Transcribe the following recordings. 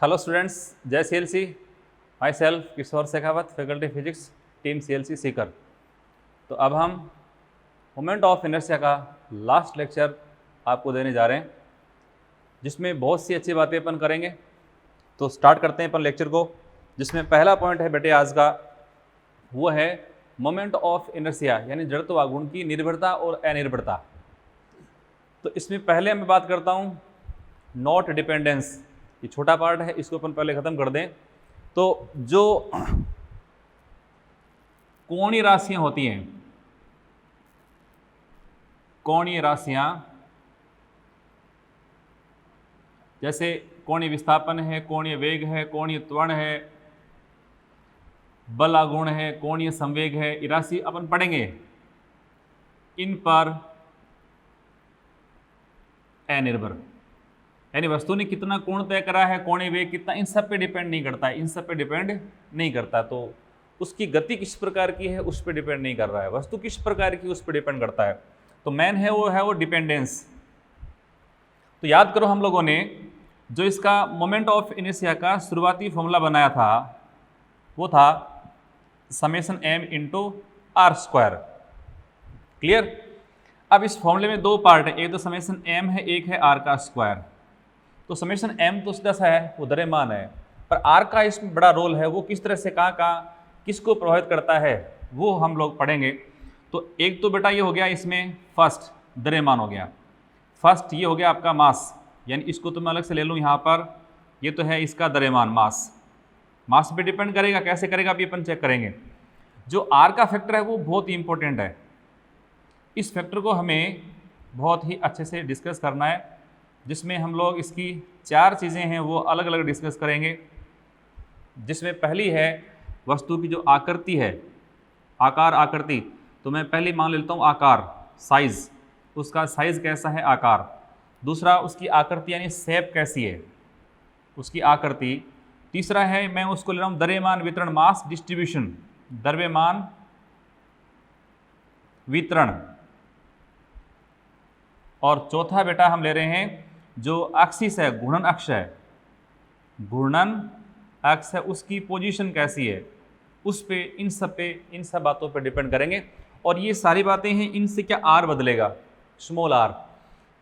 Hello students, जय CLC. Myself Kishore Shekhawat, faculty physics, team CLC Sikar. तो अब हम मोमेंट ऑफ इनर्शिया का लास्ट लेक्चर आपको देने जा रहे हैं, जिसमें बहुत सी अच्छी बातें अपन करेंगे। तो स्टार्ट करते हैं अपन लेक्चर को, जिसमें पहला पॉइंट है बेटे आज का, वो है मोमेंट ऑफ इनर्शिया यानी जड़त्व आघूर्ण की निर्भरता और अनिर्भरता। तो इसमें पहले मैं बात करता हूँ नॉट डिपेंडेंस। ये छोटा पार्ट है, इसको अपन पहले खत्म कर दें। तो जो कोणीय राशियां होती हैं, कोणीय राशियां जैसे कोणीय विस्थापन है, कोणीय वेग है, कोणीय त्वरण है, बल आघूर्ण है, कोणीय संवेग है, ये राशि अपन पढ़ेंगे। इन पर अनिर्भर यानी वस्तु ने कितना कोण तय करा है, कोणीय वेग कितना, इन सब पे डिपेंड नहीं करता है, इन सब पे डिपेंड नहीं करता। तो उसकी गति किस प्रकार की है उस पर डिपेंड नहीं कर रहा है, वस्तु किस प्रकार की उस पर डिपेंड करता है। तो मेन है वो डिपेंडेंस। तो याद करो, हम लोगों ने जो इसका मोमेंट ऑफ इनर्शिया का शुरुआती फॉर्मूला बनाया था वो था summation m into r square. Clear. अब इस फॉर्मूले में दो पार्ट है, एक तो समेशन m है, एक है r का स्क्वायर। तो समेशन m तो सीधा सा है, वो द्रव्यमान है, पर r का इसमें बड़ा रोल है, वो किस तरह से कहाँ किसको प्रभावित करता है वो हम लोग पढ़ेंगे। तो एक तो बेटा ये हो गया, इसमें फर्स्ट द्रव्यमान हो गया, फर्स्ट ये हो गया आपका मास, यानी इसको तो मैं अलग से ले लूँ यहाँ पर, ये तो है इसका द्रव्यमान मास। मास पे डिपेंड करेगा, कैसे करेगा अभी अपन चेक करेंगे। जो r का फैक्टर है वो बहुत ही इंपॉर्टेंट है, इस फैक्टर को हमें बहुत ही अच्छे से डिस्कस करना है, जिसमें हम लोग इसकी चार चीज़ें हैं वो अलग अलग डिस्कस करेंगे। जिसमें पहली है वस्तु की जो आकृति है, आकार आकृति। तो मैं पहले मान लेता हूँ आकार, साइज, उसका साइज कैसा है, आकार। दूसरा उसकी आकृति यानी शेप कैसी है, उसकी आकृति। तीसरा है मैं उसको ले रहा हूँ द्रव्यमान वितरण, मास डिस्ट्रीब्यूशन, द्रव्यमान वितरण। और चौथा बेटा हम ले रहे हैं जो एक्सिस है, घूर्णन अक्ष है, घूर्णन अक्ष है, उसकी पोजीशन कैसी है, उस पे इन सब बातों पे डिपेंड करेंगे। और ये सारी बातें हैं, इनसे क्या आर बदलेगा, स्मॉल आर।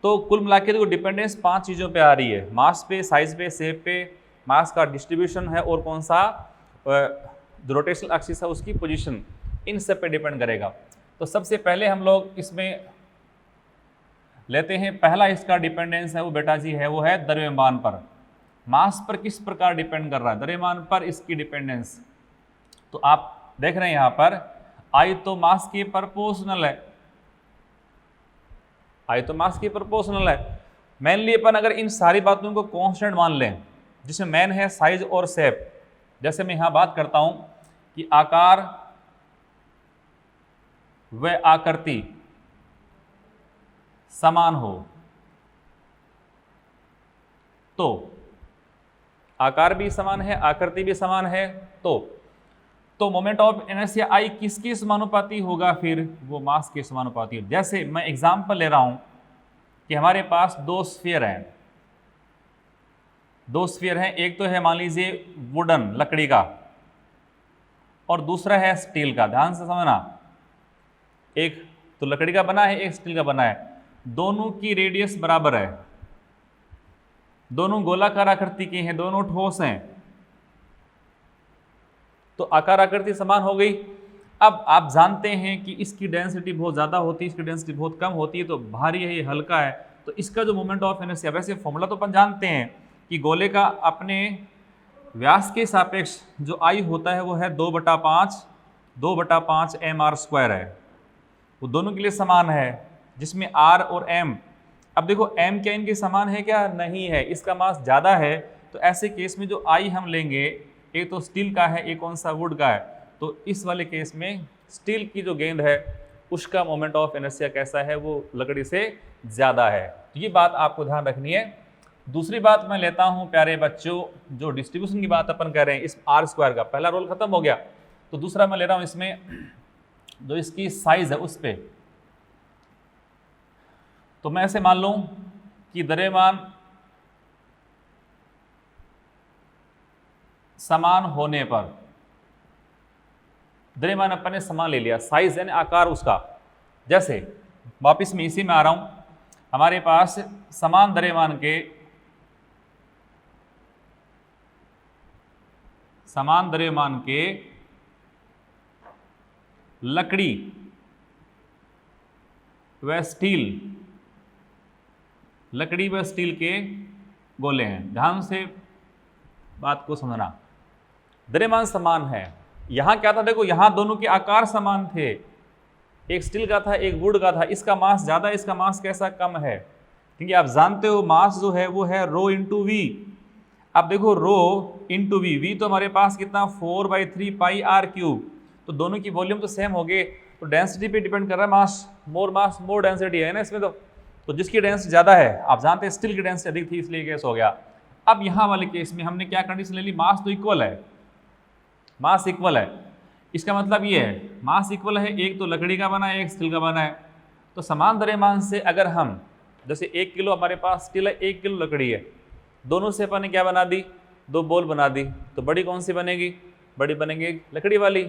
तो कुल मिला के देखो डिपेंडेंस पांच चीज़ों पे आ रही है, मास पे, साइज पे, शेप पे, मास का डिस्ट्रीब्यूशन है, और कौन सा जो रोटेशनल एक्सिस है उसकी पोजीशन, इन सब पे डिपेंड करेगा। तो सबसे पहले हम लोग इसमें लेते हैं, पहला इसका डिपेंडेंस है वो बेटा जी है, वो है द्रव्यमान पर। मास पर किस प्रकार डिपेंड कर रहा है, द्रव्यमान पर इसकी डिपेंडेंस। तो आप देख रहे हैं यहाँ पर आई तो मास के प्रोपोर्शनल है, आई तो मास के प्रोपोर्शनल है। मेनली अपन अगर इन सारी बातों को कांस्टेंट मान लें, जिसमें मेन है साइज और शेप। जैसे मैं यहाँ बात करता हूँ कि आकार व आकृति समान हो, तो आकार भी समान है, आकृति भी समान है, तो मोमेंट ऑफ इनर्शिया आई किसके समानुपाती होगा, फिर वो मास के समानुपाती। जैसे मैं एग्जांपल ले रहा हूं कि हमारे पास दो स्फीयर हैं, दो स्फीयर हैं, एक तो है मान लीजिए वुडन, लकड़ी का, और दूसरा है स्टील का। ध्यान से समझना, एक तो लकड़ी का बना है, एक स्टील का बना है, दोनों की रेडियस बराबर है, दोनों गोलाकार आकृति की हैं, दोनों ठोस हैं, तो आकार आकृति समान हो गई। अब आप जानते हैं कि इसकी डेंसिटी बहुत ज़्यादा होती है, इसकी डेंसिटी बहुत कम होती है, तो भारी है, ये हल्का है, तो इसका जो मोमेंट ऑफ इनर्शिया, वैसे फॉर्मूला तो अपन जानते हैं कि गोले का अपने व्यास के सापेक्ष जो आई होता है वो है 2/5 mr स्क्वायर है, वो दोनों के लिए समान है, जिसमें r और m। अब देखो m क्या इनके समान है क्या, नहीं है, इसका मास ज़्यादा है। तो ऐसे केस में जो i हम लेंगे, एक तो स्टील का है, एक कौन सा वुड का है, तो इस वाले केस में स्टील की जो गेंद है उसका मोमेंट ऑफ इनर्शिया कैसा है, वो लकड़ी से ज़्यादा है। तो ये बात आपको ध्यान रखनी है। दूसरी बात मैं लेता हूँ प्यारे बच्चों, जो डिस्ट्रीब्यूशन की बात अपन कर रहे हैं, इस आर स्क्वायर का पहला रोल खत्म हो गया, तो दूसरा मैं ले रहा हूँ इसमें जो इसकी साइज है उस पर। तो मैं ऐसे मान लूँ कि द्रव्यमान समान होने पर, द्रव्यमान अपन ने समान ले लिया, साइज यानी आकार उसका, जैसे वापिस मैं इसी में आ रहा हूं, हमारे पास समान द्रव्यमान के लकड़ी व स्टील के गोले हैं। ध्यान से बात को समझना, द्रव्यमान समान है। यहां क्या था, देखो यहां दोनों के आकार समान थे, एक स्टील का था एक वुड का था, इसका मास ज्यादा, इसका मास कैसा कम है, क्योंकि आप जानते हो मास जो है वो है रो इंटू वी। अब देखो रो इंटू वी तो हमारे पास कितना 4/3 पाई आर क्यूब, तो दोनों की वॉल्यूम तो सेम हो गए, तो डेंसिटी पे डिपेंड कर रहा है मास मोर डेंसिटी है ना इसमें। तो जिसकी डेंसिटी ज़्यादा है, आप जानते हैं स्टील की डेंसिटी अधिक थी इसलिए केस हो गया। अब यहाँ वाले केस में हमने क्या कंडीशन ले ली, मास तो इक्वल है, मास इक्वल है, इसका मतलब ये है मास इक्वल है, एक तो लकड़ी का बना है एक स्टील का बना है, तो समान द्रव्यमान से अगर हम, जैसे 1 किलो हमारे पास स्टील है 1 किलो लकड़ी है, दोनों से अपन ने क्या बना दी, 2 बॉल बना दी, तो बड़ी कौन सी बनेगी, बड़ी बनेगी लकड़ी वाली।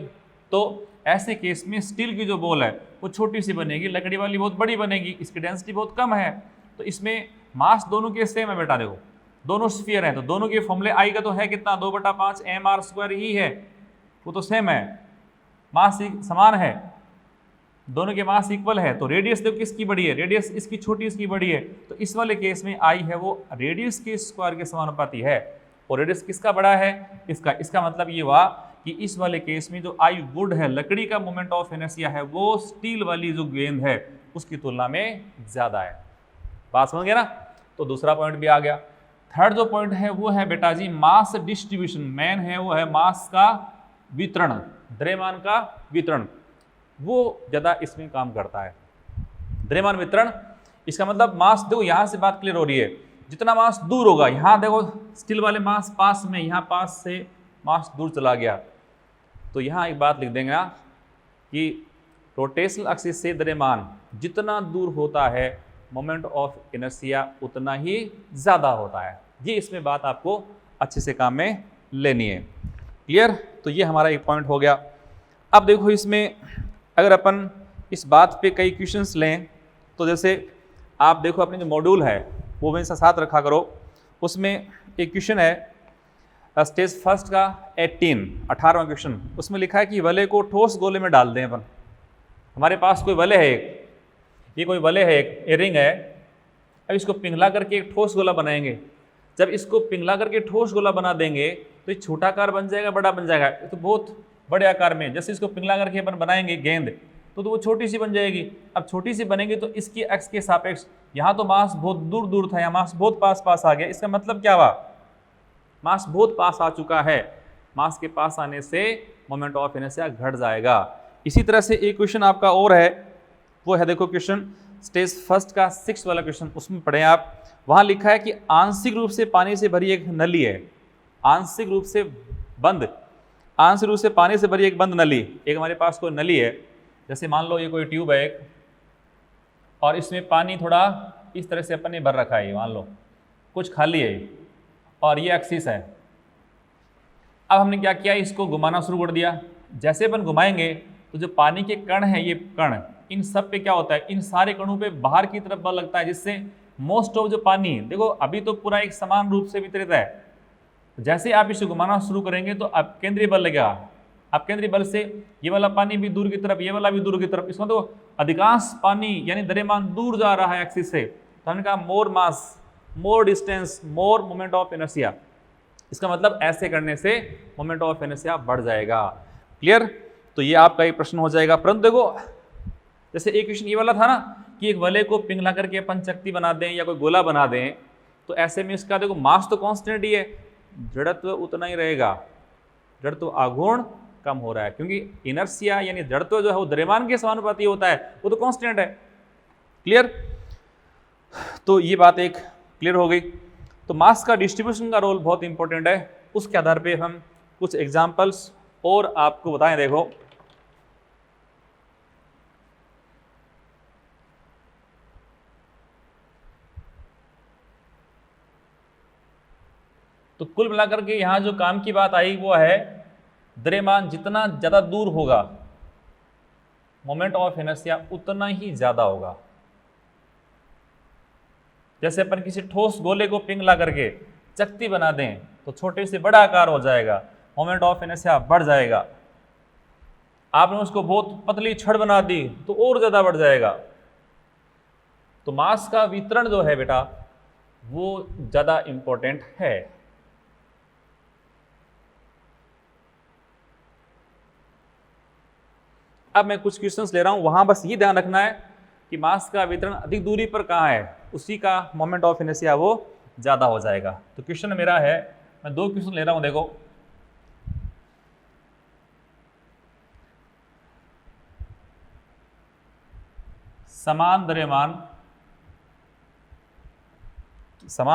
तो ऐसे केस में स्टील की जो बॉल है वो छोटी सी बनेगी, लकड़ी वाली बहुत बड़ी बनेगी, इसकी डेंसिटी बहुत कम है, तो इसमें मास दोनों के सेम है बेटा। देखो दोनों स्फीयर हैं, तो दोनों के फॉर्मूले आई का तो है कितना 2/5 mr² ही है, वो तो सेम है, मास समान है, दोनों के मास इक्वल है। तो रेडियस देखो किसकी बड़ी है, रेडियस इसकी छोटी इसकी बड़ी है, तो इस वाले केस में आई है वो रेडियस के स्क्वायर के समानुपाती है, और रेडियस किसका बड़ा है, इसका मतलब ये हुआ कि इस वाले केस में जो आई वुड है, लकड़ी का मोमेंट ऑफ इनर्शिया है, वो स्टील वाली जो गेंद है उसकी तुलना में ज्यादा है। बात समझ गया ना। तो दूसरा पॉइंट भी आ गया। थर्ड जो पॉइंट है वो है बेटा जी मास डिस्ट्रीब्यूशन, मेन है वो है मास का वितरण, द्रव्यमान का वितरण, वो ज्यादा इसमें काम करता है। द्रव्यमान वितरण, इसका मतलब मास, देखो यहां से बात क्लियर हो रही है, जितना मास दूर होगा, यहां देखो स्टील वाले मास पास में, यहां पास से मास दूर चला गया, तो यहां एक बात लिख देंगे ना कि रोटेशनल एक्सिस से द्रव्यमान जितना दूर होता है मोमेंट ऑफ इनर्शिया उतना ही ज्यादा होता है। ये इसमें बात आपको अच्छे से काम में लेनी है। क्लियर। तो ये हमारा एक पॉइंट हो गया। अब देखो इसमें अगर अपन इस बात पे कई क्वेश्चंस लें, तो जैसे आप देखो अपने जो मॉड्यूल है वो हमेशा साथ रखा करो, उसमें एक क्वेश्चन है स्टेज फर्स्ट का 18वां क्वेश्चन, उसमें लिखा है कि वलय को ठोस गोले में डाल दें अपन। हमारे पास कोई वलय है एक, ये कोई वलय है एक रिंग है, अब इसको पिघला करके एक ठोस गोला बनाएंगे। जब इसको पिघला करके ठोस गोला बना देंगे तो ये छोटा आकार बन जाएगा बड़ा बन जाएगा, तो बहुत बड़े आकार में, जैसे इसको पिघला करके अपन बनाएंगे गेंद तो वो छोटी सी बन जाएगी। अब छोटी सी बनेगी तो इसकी एक्स के सापेक्ष, यहाँ तो मास बहुत दूर दूर था, यहाँ मास बहुत पास पास आ गया, इसका मतलब क्या हुआ, मास बहुत पास आ चुका है, मास के पास आने से मोमेंट ऑफ इनर्शिया घट जाएगा। इसी तरह से एक क्वेश्चन आपका और है, वो है देखो क्वेश्चन स्टेज फर्स्ट का 6 वाला क्वेश्चन, उसमें पढ़ें आप। वहां लिखा है कि आंशिक रूप से पानी से भरी एक नली है, आंशिक रूप से पानी से भरी एक बंद नली, एक हमारे पास कोई नली है, जैसे मान लो ये कोई ट्यूब है एक, और इसमें पानी थोड़ा इस तरह से अपन ने भर रखा है, मान लो कुछ खाली है और ये एक्सिस है। अब हमने क्या किया, इसको घुमाना शुरू कर दिया। जैसे अपन घुमाएंगे तो जो पानी के कण हैं, ये कण, इन सब पे क्या होता है, इन सारे कणों पे बाहर की तरफ बल लगता है, जिससे मोस्ट ऑफ जो पानी, देखो अभी तो पूरा एक समान रूप से वितरित है, जैसे आप इसे घुमाना शुरू करेंगे तो अब केंद्रीय बल लगेगा, अब केंद्रीय बल से ये वाला पानी भी दूर की तरफ, ये वाला भी दूर की तरफ, इसमें तो अधिकांश पानी यानी द्रव्यमान दूर जा रहा है एक्सिस से, तो हमने कहा more mass, more distance, more moment of inertia. इसका मतलब ऐसे करने से मोमेंट ऑफ इनर्शिया बढ़ जाएगा। क्लियर। तो ये आपका एक प्रश्न हो जाएगा। परंतु देखो जैसे एक क्वेश्चन ये वाला था ना कि एक वलय को पिघला करके अपन चक्ति बना दें या कोई गोला बना दें, तो ऐसे में इसका देखो मास तो कांस्टेंट ही है, जड़त्व उतना ही रहेगा, जड़त्व आघूर्ण कम हो रहा है, क्योंकि इनर्शिया यानी जड़त्व जो है वो द्रव्यमान के समानुपाती होता है, वो तो कांस्टेंट है। क्लियर। तो ये बात एक क्लियर हो गई। तो मास का डिस्ट्रीब्यूशन का रोल बहुत इंपॉर्टेंट है, उसके आधार पे हम कुछ एग्जांपल्स और आपको बताएं। देखो तो कुल मिलाकर के यहाँ जो काम की बात आई वो है द्रव्यमान जितना ज़्यादा दूर होगा मोमेंट ऑफ इनर्शिया उतना ही ज़्यादा होगा। जैसे अपन किसी ठोस गोले को पिघला करके चकती बना दें तो छोटे से बड़ा आकार हो जाएगा, मोमेंट ऑफ इनर्शिया बढ़ जाएगा। आपने उसको बहुत पतली छड़ बना दी तो और ज़्यादा बढ़ जाएगा। तो मास का वितरण जो है बेटा वो ज़्यादा इंपॉर्टेंट है। अब मैं कुछ क्वेश्चंस ले रहा हूं, वहां बस ये ध्यान रखना है कि मास का वितरण अधिक दूरी पर कहाँ है, उसी का मोमेंट ऑफ इनर्शिया वो ज़्यादा हो जाएगा। तो क्वेश्चन मेरा है, मैं 2 क्वेश्चन ले रहा हूं, देखो। समान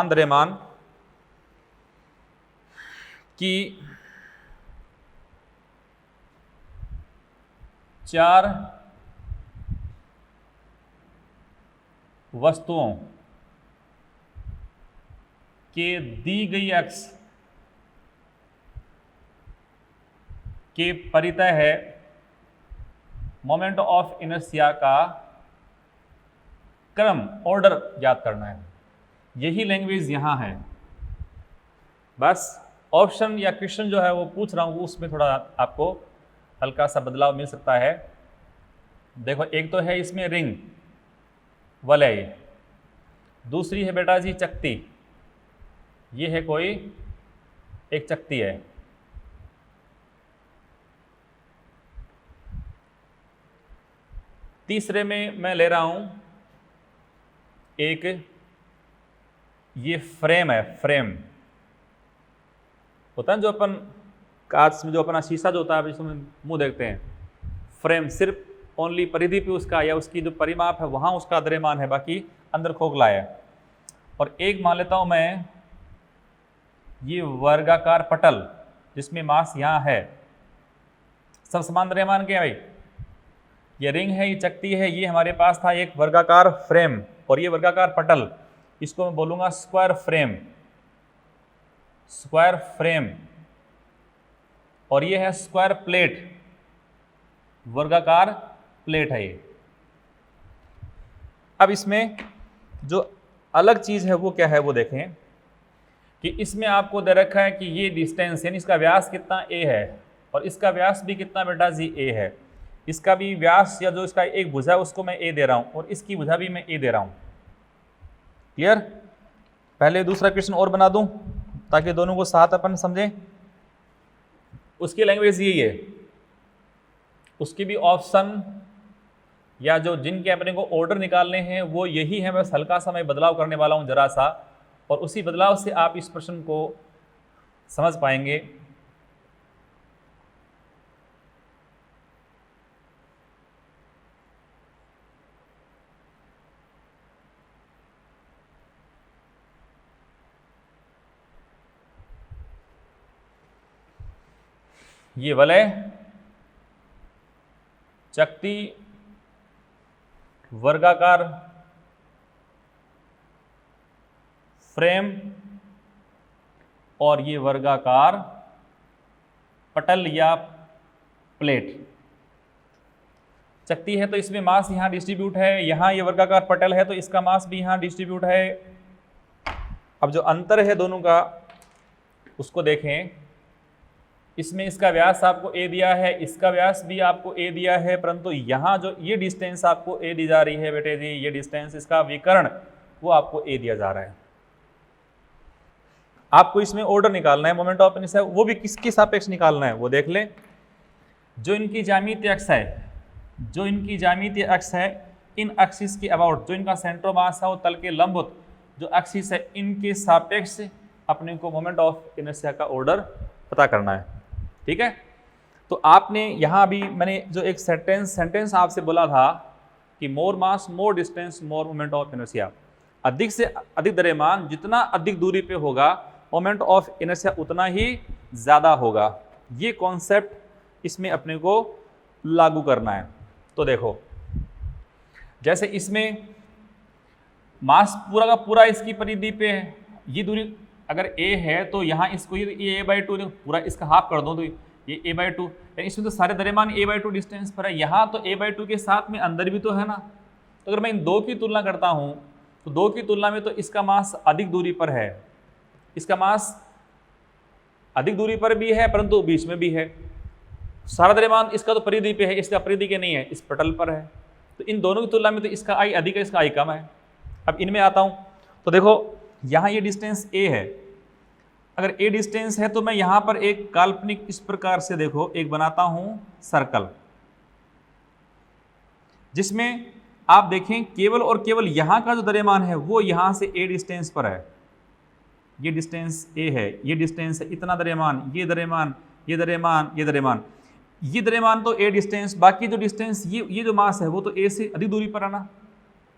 द्रव्यमान की 4 वस्तुओं के दी गई अक्ष के परितः है मोमेंट ऑफ इनर्शिया का क्रम, ऑर्डर ज्ञात करना है। यही लैंग्वेज यहाँ है। बस ऑप्शन या क्वेश्चन जो है वो पूछ रहा हूँ उसमें थोड़ा आपको हल्का सा बदलाव मिल सकता है। देखो, एक तो है इसमें रिंग वलय, दूसरी है बेटा जी चकती, ये है कोई एक चकती है। तीसरे में मैं ले रहा हूं एक ये फ्रेम है, फ्रेम होता है जो अपन कांच में जो अपना शीशा जो होता है जिसमें मुंह देखते हैं, फ्रेम सिर्फ ओनली परिधि पे उसका या उसकी जो परिमाप है वहाँ उसका द्रव्यमान है, बाकी अंदर खोखला है। और एक मान लेता हूँ मैं ये वर्गाकार पटल जिसमें मास यहाँ है, सब समान द्रव्यमान के भाई। ये रिंग है, ये चकती है, ये हमारे पास था एक वर्गाकार फ्रेम और ये वर्गाकार पटल, इसको मैं बोलूँगा स्क्वायर फ्रेम, स्क्वायर फ्रेम। और ये है स्क्वायर प्लेट, वर्गाकार प्लेट है ये। अब इसमें जो अलग चीज़ है वो क्या है वो देखें कि इसमें आपको दे रखा है कि ये डिस्टेंस यानी इसका व्यास कितना a है और इसका व्यास भी कितना बेटा जी a है। इसका भी व्यास या जो इसका एक भुजा उसको मैं a दे रहा हूँ और इसकी भुजा भी मैं a दे रहा हूँ। क्लियर? पहले दूसरा क्वेश्चन और बना दूं ताकि दोनों को साथ अपन समझें। उसकी लैंग्वेज यही है, उसकी भी ऑप्शन या जो जिनके अपने को ऑर्डर निकालने हैं वो यही है। बस हल्का सा मैं बदलाव करने वाला हूँ जरा सा, और उसी बदलाव से आप इस प्रश्न को समझ पाएंगे। ये वलय, चकती, वर्गाकार फ्रेम और ये वर्गाकार पटल या प्लेट। चकती है तो इसमें मास यहाँ डिस्ट्रीब्यूट है, यहाँ ये वर्गाकार पटल है तो इसका मास भी यहाँ डिस्ट्रीब्यूट है। अब जो अंतर है दोनों का उसको देखें, इसमें इसका व्यास आपको a दिया है, इसका व्यास भी आपको a दिया है, परंतु यहाँ जो ये डिस्टेंस आपको a दी जा रही है बेटे जी, ये डिस्टेंस इसका विकर्ण वो आपको a दिया जा रहा है। आपको इसमें ऑर्डर निकालना है मोमेंट ऑफ इनर्शिया, वो भी किसके सापेक्ष निकालना है वो देख लें। जो इनकी ज्यामितीय अक्ष है, जो इनकी ज्यामितीय अक्ष है, इन एक्सिस के अबाउट जो इनका सेंटर ऑफ मास है वो तल के लंबवत जो एक्सिस है इनके सापेक्ष अपने को मोमेंट ऑफ इनर्शिया का ऑर्डर पता करना है। ठीक है? तो आपने यहाँ भी मैंने जो एक सेंटेंस आपसे बोला था कि more mass more distance more moment of inertia, अधिक से अधिक द्रव्यमान जितना अधिक दूरी पे होगा मोमेंट ऑफ इनर्शिया उतना ही ज़्यादा होगा। ये कॉन्सेप्ट इसमें अपने को लागू करना है। तो देखो, जैसे इसमें मास पूरा का पूरा इसकी परिधि पे है, ये दूरी अगर a है तो यहाँ इसको ये a/2 पूरा इसका हाफ कर दो तो ये a/2, इसमें तो सारे द्रव्यमान a/2 डिस्टेंस पर है। यहाँ तो a/2 के साथ में अंदर भी तो है ना, तो अगर मैं इन दो की तुलना करता हूँ तो दो की तुलना में तो इसका मास अधिक दूरी पर है, इसका मास अधिक दूरी पर भी है परंतु बीच में भी है। सारा द्रव्यमान इसका तो परिधि पे है, इसका परिधि के नहीं है, इस पटल पर है। तो इन दोनों की तुलना में तो इसका आई अधिक है, इसका आई कम है। अब इनमें आता हूँ तो देखो यहाँ ये डिस्टेंस a है, अगर a डिस्टेंस है तो मैं यहाँ पर एक काल्पनिक इस प्रकार से देखो एक बनाता हूँ सर्कल, जिसमें आप देखें केवल और केवल यहाँ का जो द्रव्यमान है वो यहाँ से a डिस्टेंस पर है, ये डिस्टेंस a है, ये डिस्टेंस है, इतना द्रव्यमान, ये द्रव्यमान, ये द्रव्यमान, ये द्रव्यमान, ये द्रव्यमान तो a डिस्टेंस, बाकी जो डिस्टेंस ये जो मास है वो तो a से अधिक दूरी पर है ना,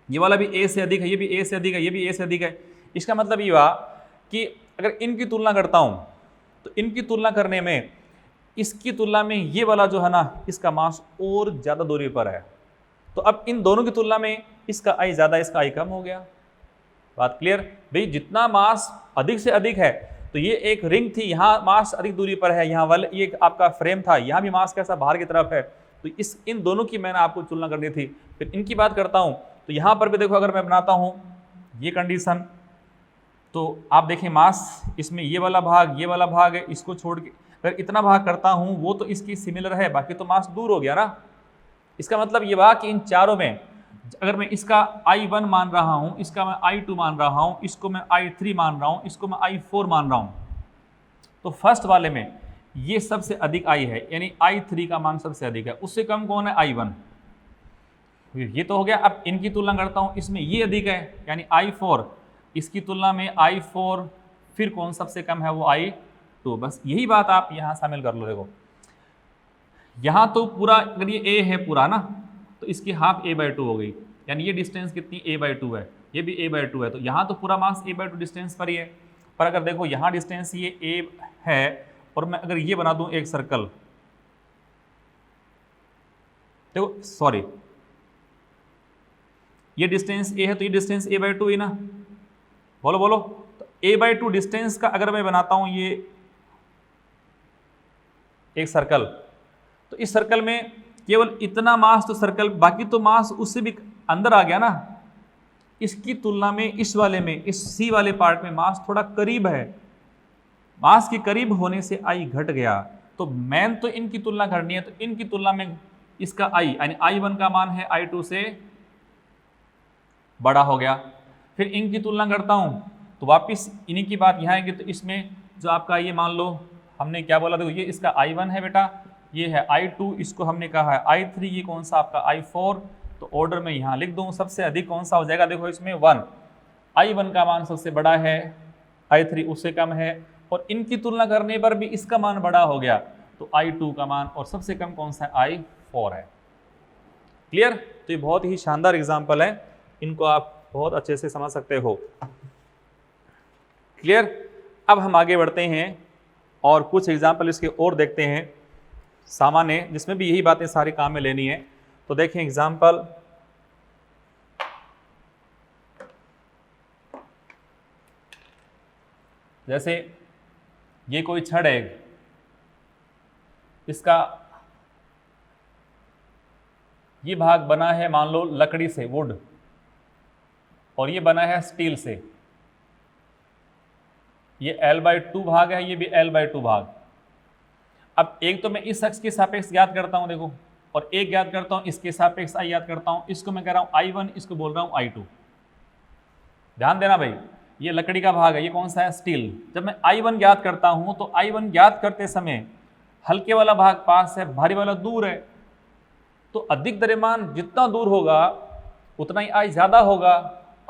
ये वाला भी a से अधिक है, ये भी a से अधिक है, ये भी a से अधिक है। इसका मतलब ये हुआ कि अगर इनकी तुलना करता हूँ तो इनकी तुलना करने में इसकी तुलना में ये वाला जो है ना इसका मास और ज़्यादा दूरी पर है, तो अब इन दोनों की तुलना में इसका आई ज़्यादा, इसका आई कम हो गया। बात क्लियर भाई, जितना मास अधिक से अधिक है तो ये एक रिंग थी, यहाँ मास अधिक दूरी पर है, यहाँ वाले ये आपका फ्रेम था, यहाँ भी मास कैसा बाहर की तरफ है, तो इन दोनों की मैंने आपको तुलना करनी थी। फिर इनकी बात करता हूँ तो यहाँ पर भी देखो अगर मैं बनाता हूँ ये कंडीशन, तो आप देखें मास इसमें ये वाला भाग है, इसको छोड़ के अगर इतना भाग करता हूँ वो तो इसकी सिमिलर है, बाकी तो मास दूर हो गया ना। इसका मतलब ये हुआ कि इन चारों में अगर मैं इसका I1 मान रहा हूँ, इसका मैं I2 मान रहा हूँ, इसको मैं I3 मान रहा हूँ, इसको मैं I4 मान रहा हूँ, तो फर्स्ट वाले में ये सबसे अधिक I है, यानी I3 का मान सबसे अधिक है, उससे कम कौन है I1, ये तो हो गया। अब इनकी तुलना करता हूँ, इसमें ये अधिक है यानी I4, इसकी तुलना में I4, फिर कौन सबसे कम है वो I2। बस यही बात आप यहाँ शामिल कर लो। देखो यहाँ तो पूरा अगर ये a है पूरा ना तो इसकी हाफ a/2 हो गई, यानी ये डिस्टेंस कितनी a/2 है, ये भी a/2 है, तो यहाँ तो पूरा मास a/2 डिस्टेंस पर ही है। पर अगर देखो यहाँ डिस्टेंस ये a है और मैं अगर ये बना दूँ एक सर्कल, देखो सॉरी ये डिस्टेंस a है तो ये डिस्टेंस a/2 ही ना, बोलो बोलो। तो a/2 डिस्टेंस का अगर मैं बनाता हूँ ये एक सर्कल, तो इस सर्कल में केवल इतना मास तो सर्कल, बाकी तो मास उससे भी अंदर आ गया ना। इसकी तुलना में इस वाले में, इस सी वाले पार्ट में मास थोड़ा करीब है, मास के करीब होने से आई घट गया। तो मैन तो इनकी तुलना करनी है, तो इनकी तुलना में इसका आई यानी I1 का मान है I2 से बड़ा हो गया। फिर इनकी तुलना करता हूं तो वापिस इन्हीं की बात यहाँ आएगी, तो इसमें जो आपका ये मान लो हमने क्या बोला, देखो ये इसका I1 है बेटा, ये है I2, इसको हमने कहा है I3, ये कौन सा आपका I4। तो ऑर्डर में यहाँ लिख दूँ, सबसे अधिक कौन सा हो जाएगा, देखो इसमें 1, I1 का मान सबसे बड़ा है, I3 उससे कम है, और इनकी तुलना करने पर भी इसका मान बड़ा हो गया तो I2 का मान, और सबसे कम कौन सा है I4 है। क्लियर? तो ये बहुत ही शानदार एग्जाम्पल है, इनको आप बहुत अच्छे से समझ सकते हो। क्लियर? अब हम आगे बढ़ते हैं और कुछ एग्जाम्पल इसके और देखते हैं सामान्य, जिसमें भी यही बातें सारी काम में लेनी है। तो देखें एग्जाम्पल, जैसे ये कोई छड़ है, इसका ये भाग बना है मान लो लकड़ी से, वुड, और ये बना है स्टील से। ये L/2 भाग है, ये भी L/2 भाग। अब एक तो मैं इस अक्ष के सापेक्ष ज्ञात करता हूं देखो, और एक ज्ञात करता हूं इसके सापेक्ष आई ज्ञात करता हूं, इसको मैं कह रहा हूं I1, इसको बोल रहा हूं I2। ध्यान देना भाई, ये लकड़ी का भाग है, ये कौन सा है, स्टील। जब मैं I1 ज्ञात करता हूं तो I1 ज्ञात करते समय हल्के वाला भाग पास है, भारी वाला दूर है, तो अधिक द्रव्यमान जितना दूर होगा उतना ही I ज्यादा होगा।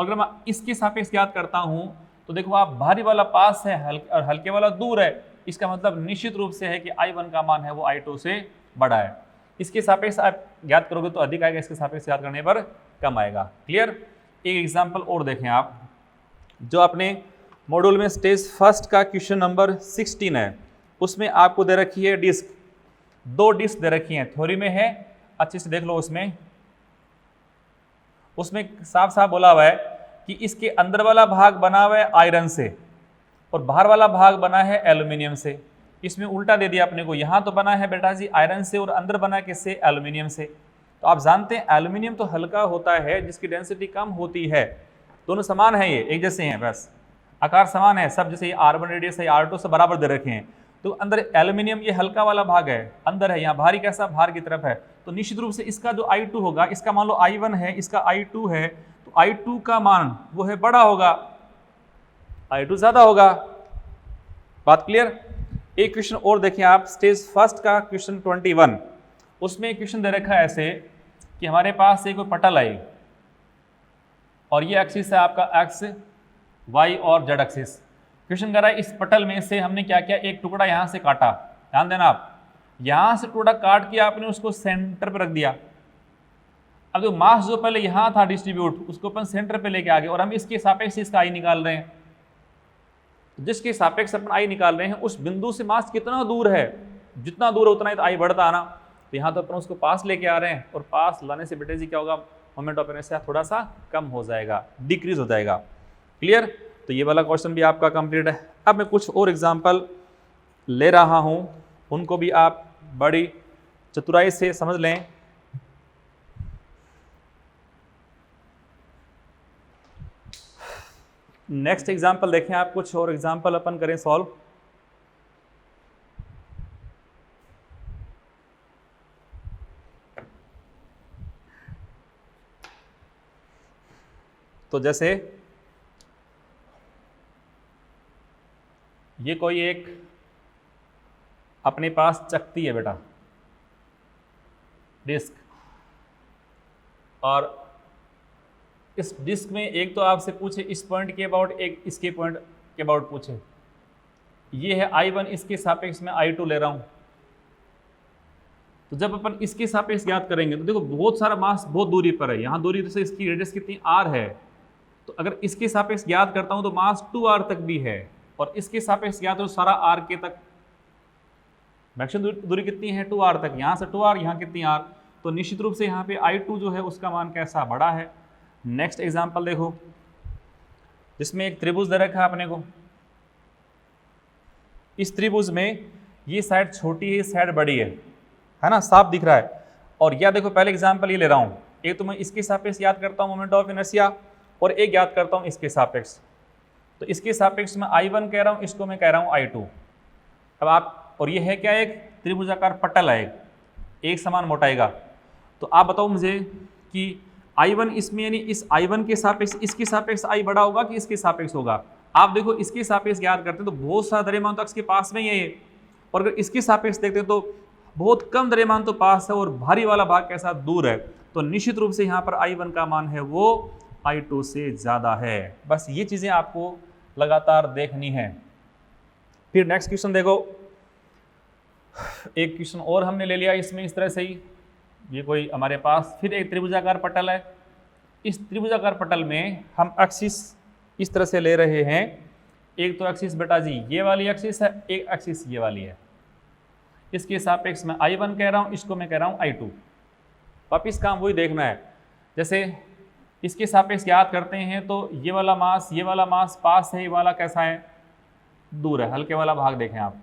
अगर मैं इसके सापेक्ष ज्ञात करता हूं तो देखो आप, भारी वाला पास है और हल्के वाला दूर है, इसका मतलब निश्चित रूप से है कि I1 का मान है वो I2 से बड़ा है। इसके सापेक्ष आप ज्ञात करोगे तो अधिक आएगा, इसके सापेक्ष ज्ञात करने पर कम आएगा। क्लियर? एक एग्जाम्पल और देखें आप, जो अपने मॉड्यूल में स्टेज फर्स्ट का क्वेश्चन नंबर 16 है, उसमें आपको दे रखी है डिस्क, 2 डिस्क दे रखी हैं, थ्योरी में है, अच्छे से देख लो। उसमें साफ साफ बोला हुआ है कि इसके अंदर वाला भाग बना हुआ है आयरन से और बाहर वाला भाग बना है एल्यूमिनियम से। इसमें उल्टा दे दिया अपने को, यहाँ तो बना है बेटा जी आयरन से और अंदर बना किससे, एल्यूमिनियम से। तो आप जानते हैं एल्यूमिनियम तो हल्का होता है जिसकी डेंसिटी कम होती है। दोनों समान है, ये एक जैसे हैं, बस आकार समान है सब, जैसे ये R1 रेडियस है, R2 से बराबर दे रखे हैं। तो अंदर एल्यूमिनियम ये हल्का वाला भाग है, अंदर है, यहाँ भारी कैसा, बाहर की तरफ है। तो निश्चित रूप से इसका जो I2 होगा, इसका मान लो I1 है, इसका I2 है, तो I2 का मान वो है बड़ा होगा, I2 ज्यादा होगा। बात क्लियर। एक क्वेश्चन और देखिए आप, स्टेज फर्स्ट का क्वेश्चन 21, उसमें एक क्वेश्चन दे रखा है ऐसे कि हमारे पास एक पटल है और ये एक्सिस है आपका एक्स, वाई और जेड एक्सिस। क्वेश्चन कह रहा है इस पटल में से हमने क्या किया, एक टुकड़ा यहाँ से काटा, ध्यान देना आप, यहाँ से टुकड़ा काट के आपने उसको सेंटर पर रख दिया। अब जो मास जो पहले यहाँ था डिस्ट्रीब्यूट, उसको अपन सेंटर पे लेके आ गए और हम इसके सापेक्ष इसका आई निकाल रहे हैं। जिसके सापेक्ष अपन आई निकाल रहे हैं उस बिंदु से मास कितना दूर है, जितना दूर है उतना ही तो आई बढ़ता आना। तो यहाँ तो अपन उसको पास लेके आ रहे हैं और पास लाने से बेटे जी क्या होगा, मोमेंट ऑफ इनर्शिया थोड़ा सा कम हो जाएगा, डिक्रीज हो जाएगा। क्लियर। तो ये वाला क्वेश्चन भी आपका कंप्लीट है। अब मैं कुछ और एग्जांपल ले रहा हूं, उनको भी आप बड़ी चतुराई से समझ लें। नेक्स्ट एग्जांपल देखें आप, कुछ और एग्जांपल अपन करें सॉल्व। तो जैसे ये कोई एक अपने पास चकती है बेटा, डिस्क, और इस डिस्क में एक तो आपसे पूछे इस पॉइंट के अबाउट, एक इसके पॉइंट के अबाउट पूछे। ये है I1, इसके सापेक्ष में I2 ले रहा हूं। तो जब अपन इसके सापेक्ष ज्ञात करेंगे तो देखो बहुत सारा मास बहुत दूरी पर है, यहाँ दूरी से इसकी रेडियस कितनी R है। तो अगर इसके सापेक्ष ज्ञात करता हूं तो मास 2R तक भी है, और इसके सापेक्ष ज्ञात हो सारा R के तक। मैक्सिमम दूरी कितनी है, 2R तक, यहाँ से 2R, यहाँ कितनी R। तो निश्चित रूप से यहाँ पे I2 जो है उसका मान कैसा, बड़ा है। नेक्स्ट एग्जांपल देखो, जिसमें एक त्रिभुज दे रखा है अपने को। इस त्रिभुज में ये साइड छोटी है, साइड बड़ी है ना, साफ दिख रहा है। और यह देखो पहले एग्जांपल ये ले रहा हूँ, एक तो मैं इसके सापेक्ष याद करता हूँ मोमेंट ऑफ इनर्शिया, और एक याद करता हूँ इसके सापेक्ष। तो इसके सापेक्ष में I1 कह रहा हूँ, इसको मैं कह रहा हूँ I2। अब आप, और ये है क्या, एक त्रिभुजाकार पटल है, एक समान मोटाई का। तो आप बताओ मुझे कि I1 इसमें, यानी इस I1 के सापेक्ष इसके सापेक्ष I बड़ा होगा कि इसके सापेक्ष होगा। आप देखो इसके सापेक्ष याद करते हैं तो बहुत सारा द्रव्यमान तो अक्ष के पास में ही है, और अगर इसके सापेक्ष देखते हैं तो बहुत कम द्रव्यमान तो पास है और भारी वाला भाग कैसा, दूर है। तो निश्चित रूप से यहाँ पर I1 का मान है वो I2 से ज़्यादा है। बस ये चीज़ें आपको लगातार देखनी है। फिर नेक्स्ट क्वेश्चन देखो, एक क्वेश्चन और हमने ले लिया इसमें इस तरह से ही। ये कोई हमारे पास फिर एक त्रिभुजाकार पटल है। इस त्रिभुजाकार पटल में हम एक्सिस इस तरह से ले रहे हैं। एक तो एक्सिस बेटा जी ये वाली एक्सिस है, एक एक्सिस ये वाली है। इसके सापेक्ष में I1 कह रहा हूँ, इसको मैं कह रहा हूँ I2। वापिस काम वही देखना है, जैसे इसके सापेक्ष याद करते हैं तो ये वाला मास पास है, ये वाला कैसा है, दूर है, हल्के वाला भाग देखें आप।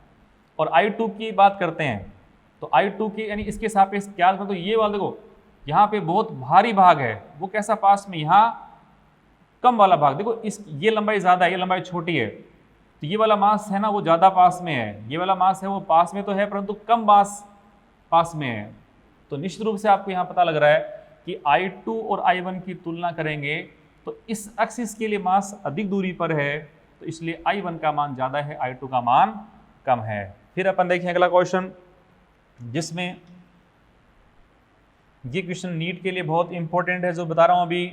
और I2 की बात करते हैं तो I2 की यानी इसके सापेक्ष याद करें तो ये वाला देखो यहाँ पे बहुत भारी भाग है, वो कैसा पास में, यहाँ कम वाला भाग देखो, इस ये लंबाई ज़्यादा है, ये लंबाई छोटी है। तो ये वाला मास है ना वो ज़्यादा पास में है, ये वाला मास है वो पास में तो है परंतु कम मास पास में है। तो निश्चित रूप से आपको यहाँ पता लग रहा है कि I2 और I1 की तुलना करेंगे तो इस एक्सिस के लिए मास अधिक दूरी पर है, तो इसलिए I1 का मान ज़्यादा है, I2 का मान कम है। फिर अपन देखें अगला क्वेश्चन, जिसमें ये क्वेश्चन नीट के लिए बहुत इंपॉर्टेंट है जो बता रहा हूँ अभी।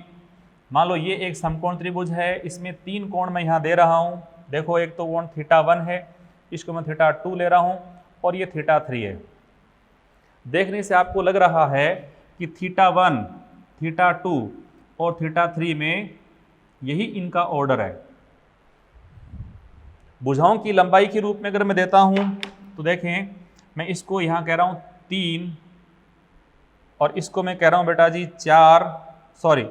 मान लो ये एक समकोण त्रिभुज है, इसमें 3 कोण मैं यहाँ दे रहा हूँ। देखो एक तो कोण θ1 है, इसको मैं θ2 ले रहा हूँ, और ये θ3 है। देखने से आपको लग रहा है कि θ1, θ2 और θ3 में यही इनका ऑर्डर है। भुजाओं की लंबाई के रूप में अगर मैं देता हूं तो देखें, मैं इसको यहां कह रहा हूं 3 और इसको मैं कह रहा हूं बेटा जी 4, सॉरी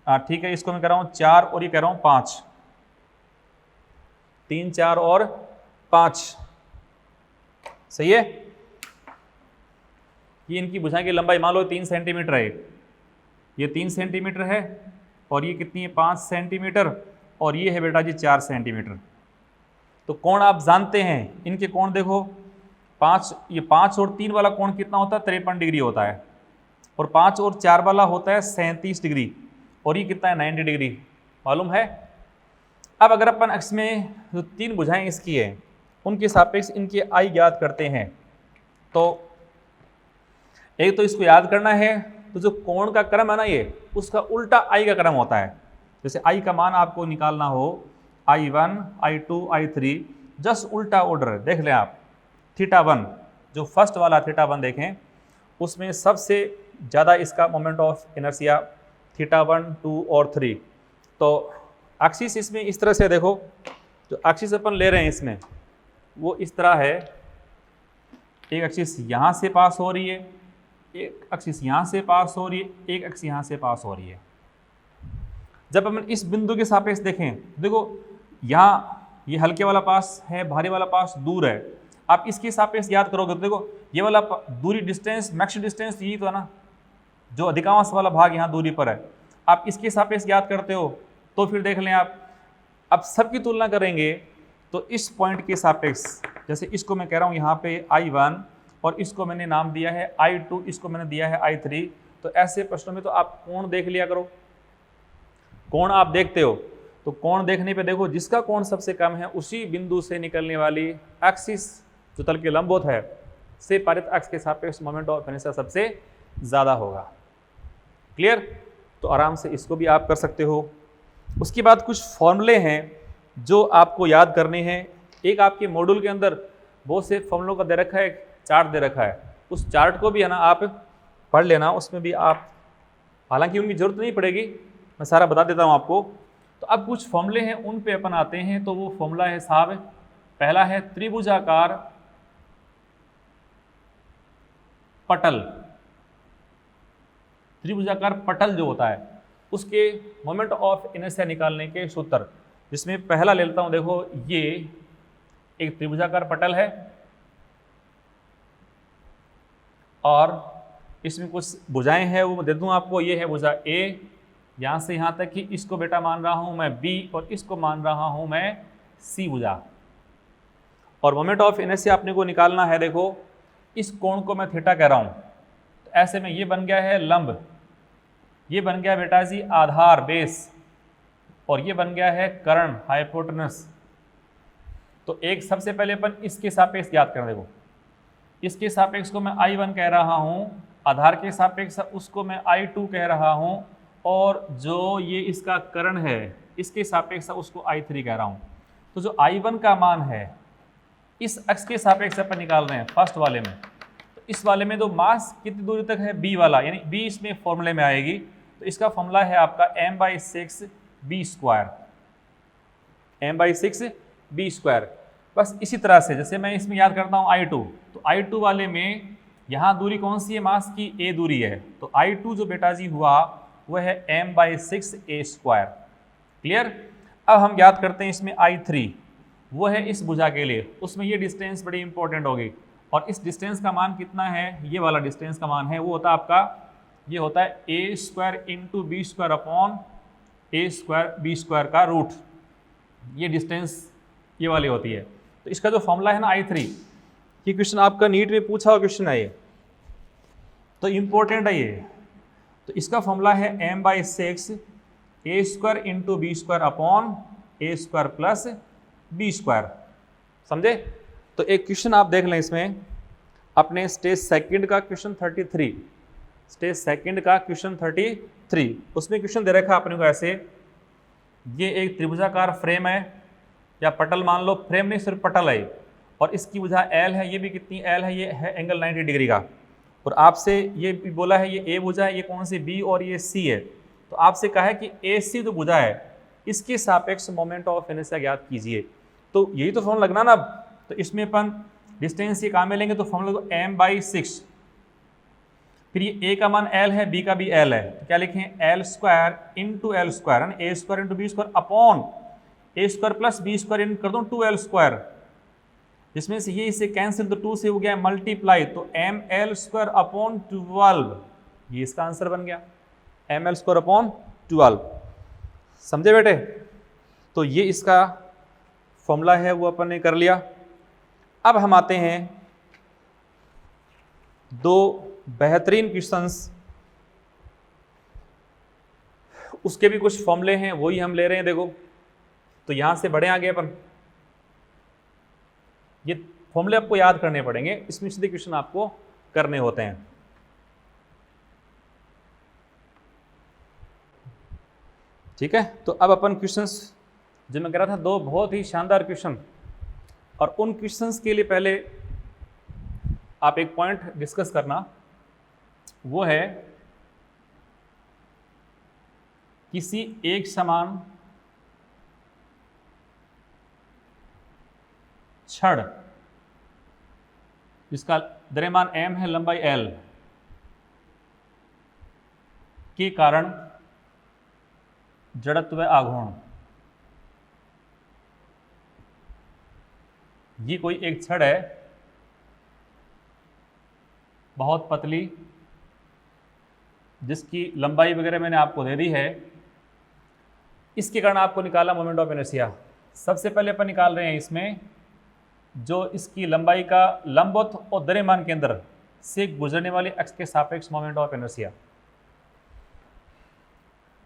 ठीक है, इसको मैं कह रहा हूं 4 और ये कह रहा हूं 5। 3, 4 और 5, सही है। ये इनकी भुजा की लंबाई मान लो 3 सेंटीमीटर है, ये 3 सेंटीमीटर है और ये कितनी है 5 सेंटीमीटर और ये है बेटा जी 4 सेंटीमीटर। तो कोण आप जानते हैं इनके कोण देखो 5, ये 5 और 3 वाला कोण कितना होता है 53 डिग्री होता है और 5 और 4 वाला होता है 37 डिग्री और ये कितना है 90 डिग्री, मालूम है। अब अगर अपन अक्ष में जो 3 भुजाएं इसकी है उनके सापेक्ष इनके आई ज्ञात करते हैं, तो एक तो इसको याद करना है, तो जो कोण का क्रम है ना ये उसका उल्टा आई का क्रम होता है। जैसे आई का मान आपको निकालना हो I1, I2, I3, जस्ट उल्टा ऑर्डर देख लें आप। θ1 जो फर्स्ट वाला θ1 देखें उसमें सबसे ज़्यादा इसका मोमेंट ऑफ इनर्शिया θ1, 2 और 3। तो एक्सिस इसमें इस तरह से देखो, जो एक्सिस अपन ले रहे हैं इसमें वो इस तरह है, एक एक्सिस यहाँ से पास हो रही है, एक एक्सिस यहाँ से पास हो रही है, एक एक्सिस यहाँ से पास हो रही है। जब अपन इस बिंदु के सापेक्ष देखें, देखो यहाँ ये हल्के वाला पास है, भारी वाला पास दूर है, आप इसके सापेक्ष याद करोगे तो देखो ये वाला दूरी डिस्टेंस मैक्स डिस्टेंस यही तो है ना, जो अधिकांश वाला भाग यहाँ दूरी पर है, आप इसके सापेक्ष याद करते हो। तो फिर देख लें आप, अब सबकी तुलना करेंगे तो इस पॉइंट के सापेक्ष, जैसे इसको मैं कह रहा हूँ यहाँ पे I1 और इसको मैंने नाम दिया है I2, इसको मैंने दिया है I3, तो ऐसे प्रश्नों में तो आप कोण देख लिया करो। कोण आप देखते हो तो कोण देखने पे देखो जिसका कोण सबसे कम है उसी बिंदु से निकलने वाली एक्सिस जो तल के लंबवत है से पारित अक्ष के सापेक्ष मोमेंट ऑफ इनर्शिया सबसे ज़्यादा होगा। क्लियर? तो आराम से इसको भी आप कर सकते हो। उसके बाद कुछ फॉर्मूले हैं जो आपको याद करने हैं। एक आपके मॉड्यूल के अंदर बहुत से फॉर्मूलों का दे रखा है, एक चार्ट दे रखा है, उस चार्ट को भी है ना आप पढ़ लेना, उसमें भी आप, हालांकि उनकी ज़रूरत नहीं पड़ेगी, मैं सारा बता देता हूँ आपको। तो अब कुछ फॉर्मूले हैं उन पे अपन आते हैं। तो वो फॉर्मूला है साहब, पहला है त्रिभुजाकार पटल। त्रिभुजाकार पटल जो होता है उसके मोमेंट ऑफ इनर्शिया निकालने के सूत्र, जिसमें पहला ले लेता हूं, देखो ये एक त्रिभुजाकार पटल है और इसमें कुछ भुजाएं हैं, वो दे दूं आपको। ये है भुजा A, यहाँ से यहाँ तक कि इसको बेटा मान रहा हूँ मैं B और इसको मान रहा हूँ मैं C भुजा। और मोमेंट ऑफ इनर्शिया अपने को निकालना है, देखो इस कोण को मैं थीटा कह रहा हूँ, तो ऐसे में ये बन गया है लंब, ये बन गया बेटा जी आधार बेस, और ये बन गया है कर्ण हाइपोटेनस। तो एक सबसे पहले अपन इसके सापेक्ष याद करें। देखो इसके सापेक्ष को मैं I1 कह रहा हूँ, आधार के सापेक्ष उसको मैं I2 कह रहा हूँ, और जो ये इसका कर्ण है इसके सापेक्ष उसको I3 कह रहा हूँ। तो जो I1 का मान है इस अक्ष के सापेक्ष अपन निकाल रहे हैं फर्स्ट वाले में। तो इस वाले में तो मास कितनी दूरी तक है B वाला, यानी B इसमें फॉर्मूले में आएगी। तो इसका फॉर्मूला है आपका m/6b², m/6b²। बस इसी तरह से जैसे मैं इसमें याद करता हूँ I2, तो I2 वाले में यहाँ दूरी कौन सी है, मास की A दूरी है, तो I2 जो बेटा जी हुआ वह है m/6a²। क्लियर? अब हम याद करते हैं इसमें I3, वो है इस भुजा के लिए, उसमें ये डिस्टेंस बड़ी इंपॉर्टेंट होगी। और इस डिस्टेंस का मान कितना है, ये वाला डिस्टेंस का मान है, वो होता है आपका, ये होता है a² × b² अपॉन a²b² का रूट। ये डिस्टेंस ये वाली होती है। तो इसका जो फॉर्मूला है ना I3, ये क्वेश्चन आपका नीट में पूछा हुआ क्वेश्चन है ये, तो इम्पोर्टेंट है ये। तो इसका फॉर्मूला है m/6 a² × b² upon a² + b²। समझे? तो एक क्वेश्चन आप देख लें इसमें, अपने स्टेज सेकंड का क्वेश्चन 33, स्टेज सेकंड का क्वेश्चन 33, उसमें क्वेश्चन दे रखा है अपने को ऐसे, ये एक त्रिभुजाकार फ्रेम है या पटल मान लो, फ्रेम नहीं सिर्फ पटल है, और इसकी भुजा L है, ये भी कितनी L है, ये है एंगल 90 डिग्री का। और आपसे ये भी बोला है ये A भुजा है, ये कौन सी B और ये C है। तो आपसे कहा है कि AC जो भुजा है इसके सापेक्ष मोमेंट ऑफ इनर्शिया ज्ञात कीजिए। तो यही तो फॉर्मूला लगना ना। तो इसमें अपन डिस्टेंस ये काम में लेंगे, तो फॉर्मूला को m/6, फिर ये A का मान L है, B का भी L है, तो क्या लिखें L² × L² a² × b² upon ए स्क्वायर प्लस बी स्क्वायर इन कर दूँ 2l², जिसमें से ये इसे कैंसिल तो 2 से हो गया मल्टीप्लाई, तो ml²/12, ये इसका आंसर बन गया ml²/12। समझे बेटे? तो ये इसका फॉर्मूला है, वो अपन ने कर लिया। अब हम आते हैं दो बेहतरीन क्वेश्चंस, उसके भी कुछ फॉर्मूले हैं, वही हम ले रहे हैं। देखो तो यहां से बढ़े आगे अपन, ये फॉर्मूले आपको याद करने पड़ेंगे, इसमें सीधे क्वेश्चन आपको करने होते हैं। ठीक है, तो अब अपन क्वेश्चंस, जो मैं कह रहा था दो बहुत ही शानदार क्वेश्चन, और उन क्वेश्चंस के लिए पहले आप एक पॉइंट डिस्कस करना, वो है किसी एक समान छड़ जिसका द्रव्यमान m है, लंबाई l के कारण जड़त्व आघूर्ण, ये कोई एक छड़ है बहुत पतली, जिसकी लंबाई वगैरह मैंने आपको दे दी है, इसके कारण आपको निकाला मोमेंट ऑफ इनर्शिया। सबसे पहले अपन निकाल रहे हैं इसमें जो इसकी लंबाई का लंबवत और द्रव्यमान केंद्र से गुजरने वाली अक्ष के सापेक्ष मोमेंट ऑफ इनर्शिया।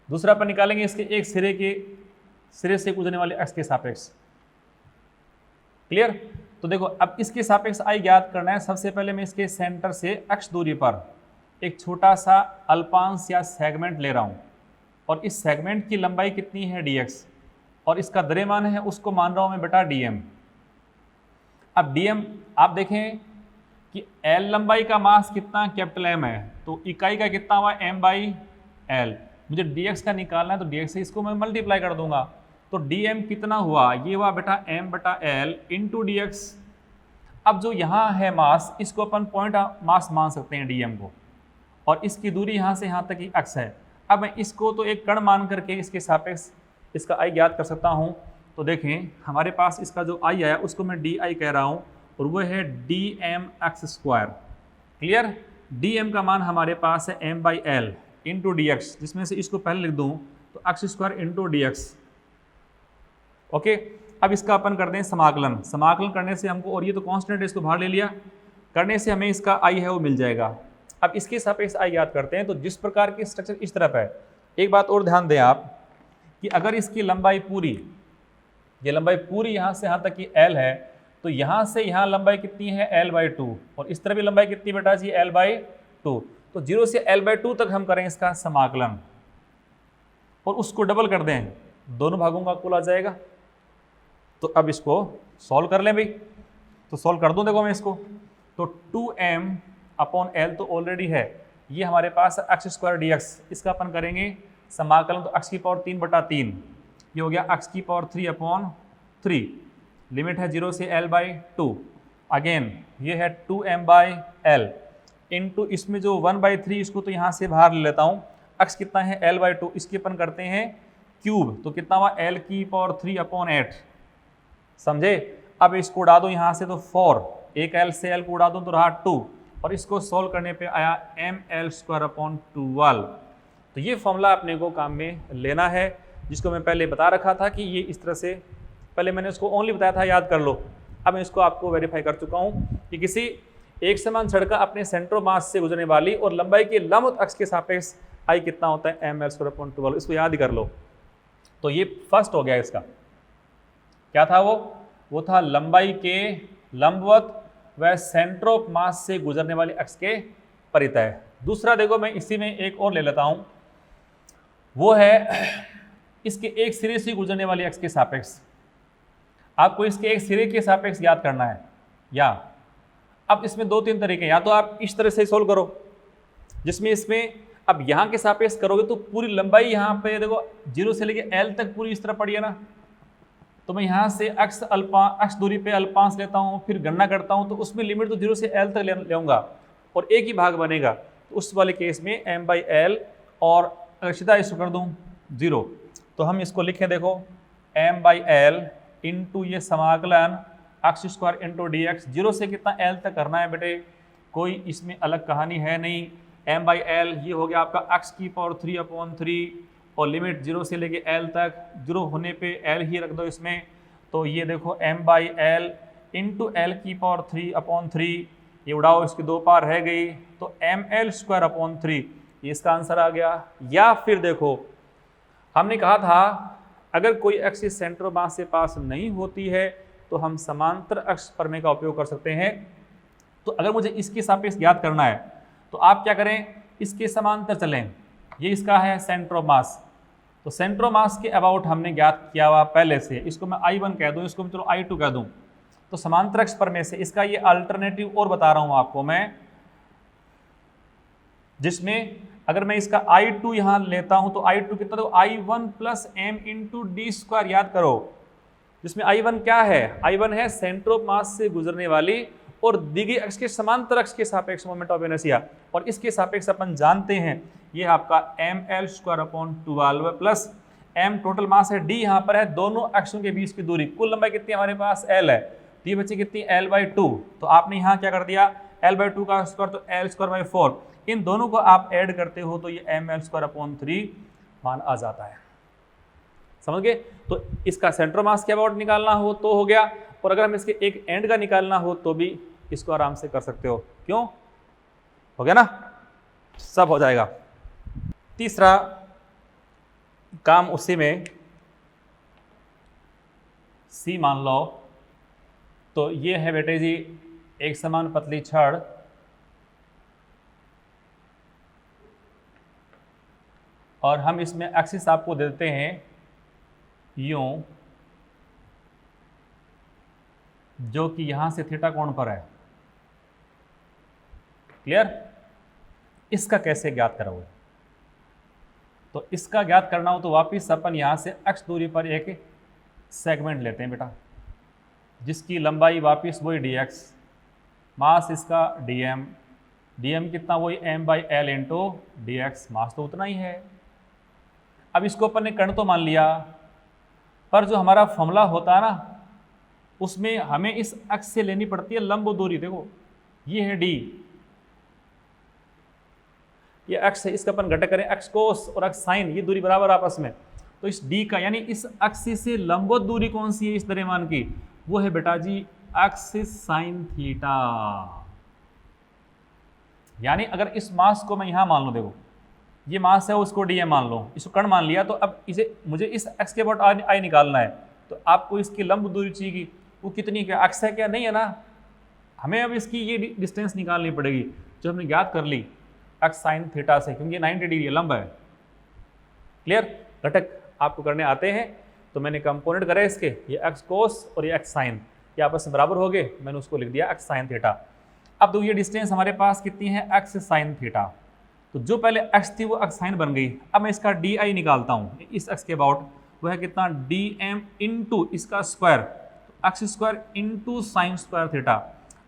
दूसरा अपन निकालेंगे इसके एक सिरे से गुजरने वाली अक्ष के सापेक्ष। क्लियर? तो देखो अब इसके सापेक्ष आई ज्ञात करना है। सबसे पहले मैं इसके सेंटर से अक्ष दूरी पर एक छोटा सा अल्पांश या सेगमेंट ले रहा हूं, और इस सेगमेंट की लंबाई कितनी है dx, और इसका द्रव्यमान है उसको मान रहा हूं मैं बेटा dm। अब dm आप देखें कि l लंबाई का मास कितना कैपिटल M है, तो इकाई का कितना हुआ m/l। मुझे dx का निकालना है, तो dx से इसको मैं मल्टीप्लाई कर दूंगा, तो dm कितना हुआ, ये हुआ बेटा m/l इंटू dx। अब जो यहाँ है मास, इसको अपन पॉइंट मास मान सकते हैं dm को, और इसकी दूरी यहाँ से यहाँ तक की अक्ष है। अब मैं इसको तो एक कण मान करके इसके सापेक्ष इसका आई ज्ञात कर सकता हूँ। तो देखें हमारे पास इसका जो आई आया उसको मैं डी आई कह रहा हूँ, और वो है dm(x²। क्लियर? dm का मान हमारे पास है m/l इंटू डी एक्स, जिसमें से इसको पहले लिख दूँ तो x² into D x. Okay, अब इसका अपन करते हैं समाकलन। समाकलन करने से हमको, और ये तो कांस्टेंट है, इसको बाहर ले लिया, करने से हमें इसका आई है वो मिल जाएगा। अब इसके सापेक्ष आई याद करते हैं। तो जिस प्रकार की स्ट्रक्चर इस तरफ है, एक बात और ध्यान दें आप कि अगर इसकी लंबाई पूरी, ये लंबाई पूरी यहाँ से यहाँ तक की l है, तो यहाँ से यहाँ लंबाई कितनी है l/2, और इस तरफ भी लंबाई कितनी बेटा जी l/2। तो 0 से l/2 तक हम करें इसका समाकलन, और उसको डबल कर दें, दोनों भागों का कुल आ जाएगा। तो अब इसको सॉल्व कर लें भाई, तो सॉल्व कर दूं। देखो मैं इसको, तो 2m/l तो ऑलरेडी है, ये हमारे पास x² dx, इसका अपन करेंगे समाकलन, तो x की पावर 3/3, ये हो गया x की पावर 3/3, लिमिट है 0 से l/2। अगेन ये है 2m/l इंटू इसमें जो 1/3, इसको तो यहाँ से बाहर ले लेता हूँ, x कितना है l/2, इसके अपन करते हैं क्यूब, तो कितना हुआ l की पावर 3/8। समझे? अब इसको उड़ा दो यहाँ से, तो 4, एक l से l को उड़ा दो तो रहा 2, और इसको सॉल्व करने पे आया ml²/12। तो ये फॉर्मूला अपने को काम में लेना है, जिसको मैं पहले बता रखा था कि ये इस तरह से, पहले मैंने उसको ओनली बताया था, याद कर लो। अब मैं इसको आपको वेरीफाई कर चुका हूँ कि किसी एक समान छड़ का अपने सेंटर मास से गुजरने वाली और लंबाई के लंबवत अक्ष के सापेक्ष आई कितना होता है ml²/12, इसको याद ही कर लो। तो ये फर्स्ट हो गया। इसका क्या था वो था लंबाई के लंबवत व सेंटर ऑफ मास से गुजरने वाली अक्ष के परितः। दूसरा देखो, मैं इसी में एक और ले लेता हूं, वो है इसके एक सिरे से गुजरने वाली अक्ष के सापेक्ष। आपको इसके एक सिरे के सापेक्ष याद करना है, या अब इसमें 2-3 तरीके, या तो आप इस तरह से सोल्व करो, जिसमें इसमें अब यहाँ के सापेक्ष करोगे तो पूरी लंबाई यहाँ पे देखो 0 से लेके l तक पूरी इस तरह पड़ी है ना, तो मैं यहाँ से अक्ष दूरी पे अल्पांश लेता हूँ, फिर गणना करता हूँ, तो उसमें लिमिट तो 0 से l तक लेऊंगा और एक ही भाग बनेगा। तो उस वाले केस में m/l, और अगर सीधा इसको कर दूँ 0, तो हम इसको लिखें, देखो m बाई एल इंटू ये समाकलन x square into D x, zero से कितना एल तक करना है बेटे, कोई इसमें अलग कहानी है नहीं। m बाई एल ये हो गया आपका x की पावर 3/3 और लिमिट जीरो से लेके एल तक, जीरो होने पे एल ही रख दो इसमें, तो ये देखो m by L into L की पावर 3/3, ये उड़ाओ इसकी दो पार रह गई, तो ml² 3 ये इसका आंसर आ गया। या फिर देखो हमने कहा था अगर कोई एक्सिस सेंटर ऑफ मास से पास नहीं होती है तो हम समांतर अक्ष प्रमेय का उपयोग कर सकते हैं। तो अगर मुझे इसके सापेक्ष ज्ञात करना है तो आप क्या करें, इसके समांतर चलें, ये इसका है सेंटर ऑफ मास, तो सेंटर ऑफ मास के अबाउट हमने ज्ञात किया हुआ पहले से, इसको मैं I1 कह दूं, इसको मैं चलो I2 कह दूं, तो समांतर अक्ष प्रमेय से इसका ये अल्टरनेटिव और बता रहा हूं आपको मैं, जिसमें अगर मैं इसका I2 यहां लेता हूं तो I2 कितना, तो I1 plus m into D square, याद करो जिसमें I1 क्या है, I1 है सेंटर ऑफ मास से गुजरने वाली और दिगी अक्ष के समांतर अक्ष के सापेक्ष मोमेंट ऑफ इनर्शिया, और इसके सापेक्ष अपन जानते हैं ये आपका ml² plus m total mass है, d यहाँ पर है दोनों अक्षों के बीच की दूरी, कुल लंबाई कितनी हमारे पास l है, तो ये बची कितनी l/2, तो आपने यहाँ क्या कर दिया l/2 का स्क्वायर तो l²/4, इन दोनों को आप ऐड करते हो तो ये ml² 3 मान आ जाता है, समझ गए। तो इसका सेंटर मास के अबाउट निकालना हो तो हो गया, और अगर हम इसके एक एंड का निकालना हो तो भी इसको आराम से कर सकते हो, क्यों, हो गया ना, सब हो जाएगा। तीसरा काम उसी में सी मान लो, तो ये है बेटे जी एक समान पतली छड़, और हम इसमें एक्सिस आपको देते हैं यूं, जो कि यहां से थीटा कोण पर है, क्लियर। इसका कैसे ज्ञात करोगे, तो इसका ज्ञात करना हो तो वापिस अपन यहां से x दूरी पर एक सेगमेंट लेते हैं बेटा, जिसकी लंबाई वापिस वही dx, मास इसका dm कितना वही m by L into D X, mass तो उतना ही है। अब इसको अपन ने कण तो मान लिया, पर जो हमारा फॉर्मूला होता है ना उसमें हमें इस अक्ष से लेनी पड़ती है लंब दूरी, देखो ये है d, ये अक्ष है, इसका अपन घटक करें x कोस और x साइन, ये दूरी बराबर आपस में, तो इस d का यानी इस अक्ष से लंबवत दूरी कौन सी है इस द्रव्यमान की, वो है बेटा जी एक्सिस साइन थीटा। यानी अगर इस मास को मैं यहां मान लो, देखो ये मास है उसको dm मान लो, इसको कण मान लिया, तो अब इसे मुझे इस x के अबाउट आई निकालना है, तो आपको इसकी लंब दूरी चाहिए, वो कितनी, क्या x है क्या, नहीं है ना, हमें अब इसकी ये डिस्टेंस निकालनी पड़ेगी जो हमने ज्ञात कर ली x साइन थीटा से, क्योंकि 90 डिग्री लंब है, क्लियर। घटक आपको करने आते हैं, तो मैंने कंपोनेंट करे इसके, ये x कोस और ये x साइन, ये आपस में बराबर हो गए, मैंने उसको लिख दिया x साइन थीटा। अब तो ये डिस्टेंस हमारे पास कितनी है x साइन थीटा, तो जो पहले x थी वो x साइन बन गई। अब मैं इसका di निकालता हूँ इस x के अबाउट, वो है कितना dm इंटू इसका स्क्वायर, तो x square into sine square theta.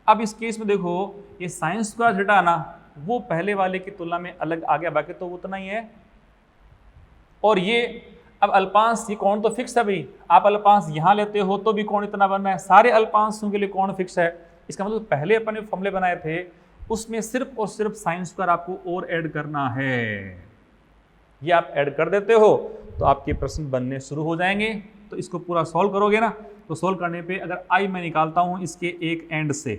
अब इस केस में देखो ये साइन स्क्वायर थीटा ना वो पहले वाले की तुलना में अलग आ गया, बाकी तो उतना ही है। और ये अब अल्पांश, ये कोण तो फिक्स है भाई, आप अल्पांश यहाँ लेते हो तो भी कोण इतना बनना है, सारे अल्पांशों के लिए कोण फिक्स है। इसका मतलब पहले अपन ने फॉर्मूले बनाए थे उसमें सिर्फ और सिर्फ साइन स्क्वायर आपको और ऐड करना है, ये आप ऐड कर देते हो तो आपके प्रश्न बनने शुरू हो जाएंगे। तो इसको पूरा सॉल्व करोगे ना, तो सॉल्व करने पे अगर आई मैं निकालता हूं इसके एक एंड से,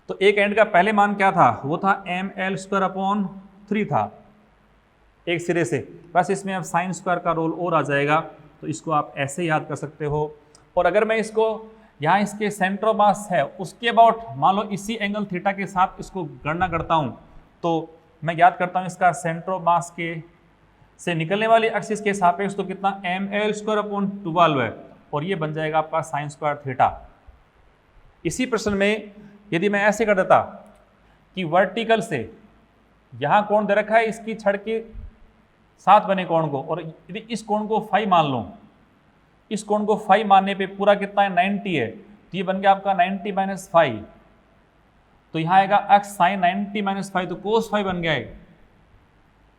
तो एक एंड का पहले मान क्या था, वो था ml² 3 था एक सिरे से, बस इसमें अब साइन स्क्वायर का रोल और आ जाएगा, तो इसको आप ऐसे याद कर सकते हो। और अगर मैं इसको यहाँ इसके सेंटर ऑफ मास है उसके अबाउट मान लो इसी एंगल थीटा के साथ इसको गणना करता हूँ, तो मैं याद करता हूँ इसका सेंटर ऑफ मास के से निकलने वाली एक्सिस के सापेक्ष तो कितना ml² 12 है, और ये बन जाएगा आपका साइन स्क्वायर थीटा। इसी प्रश्न में यदि मैं ऐसे कर देता कि वर्टिकल से यहाँ कोण दे रखा है इसकी छड़ के साथ बने कोण को, और यदि इस कोण को फाई मान लो, इस कोण को फाई मानने पे पूरा कितना है 90 है, तो ये बन गया आपका 90 - फाई, तो यहाँ आएगा x साइन 90 - फाई, तो कोस फाई बन गया है,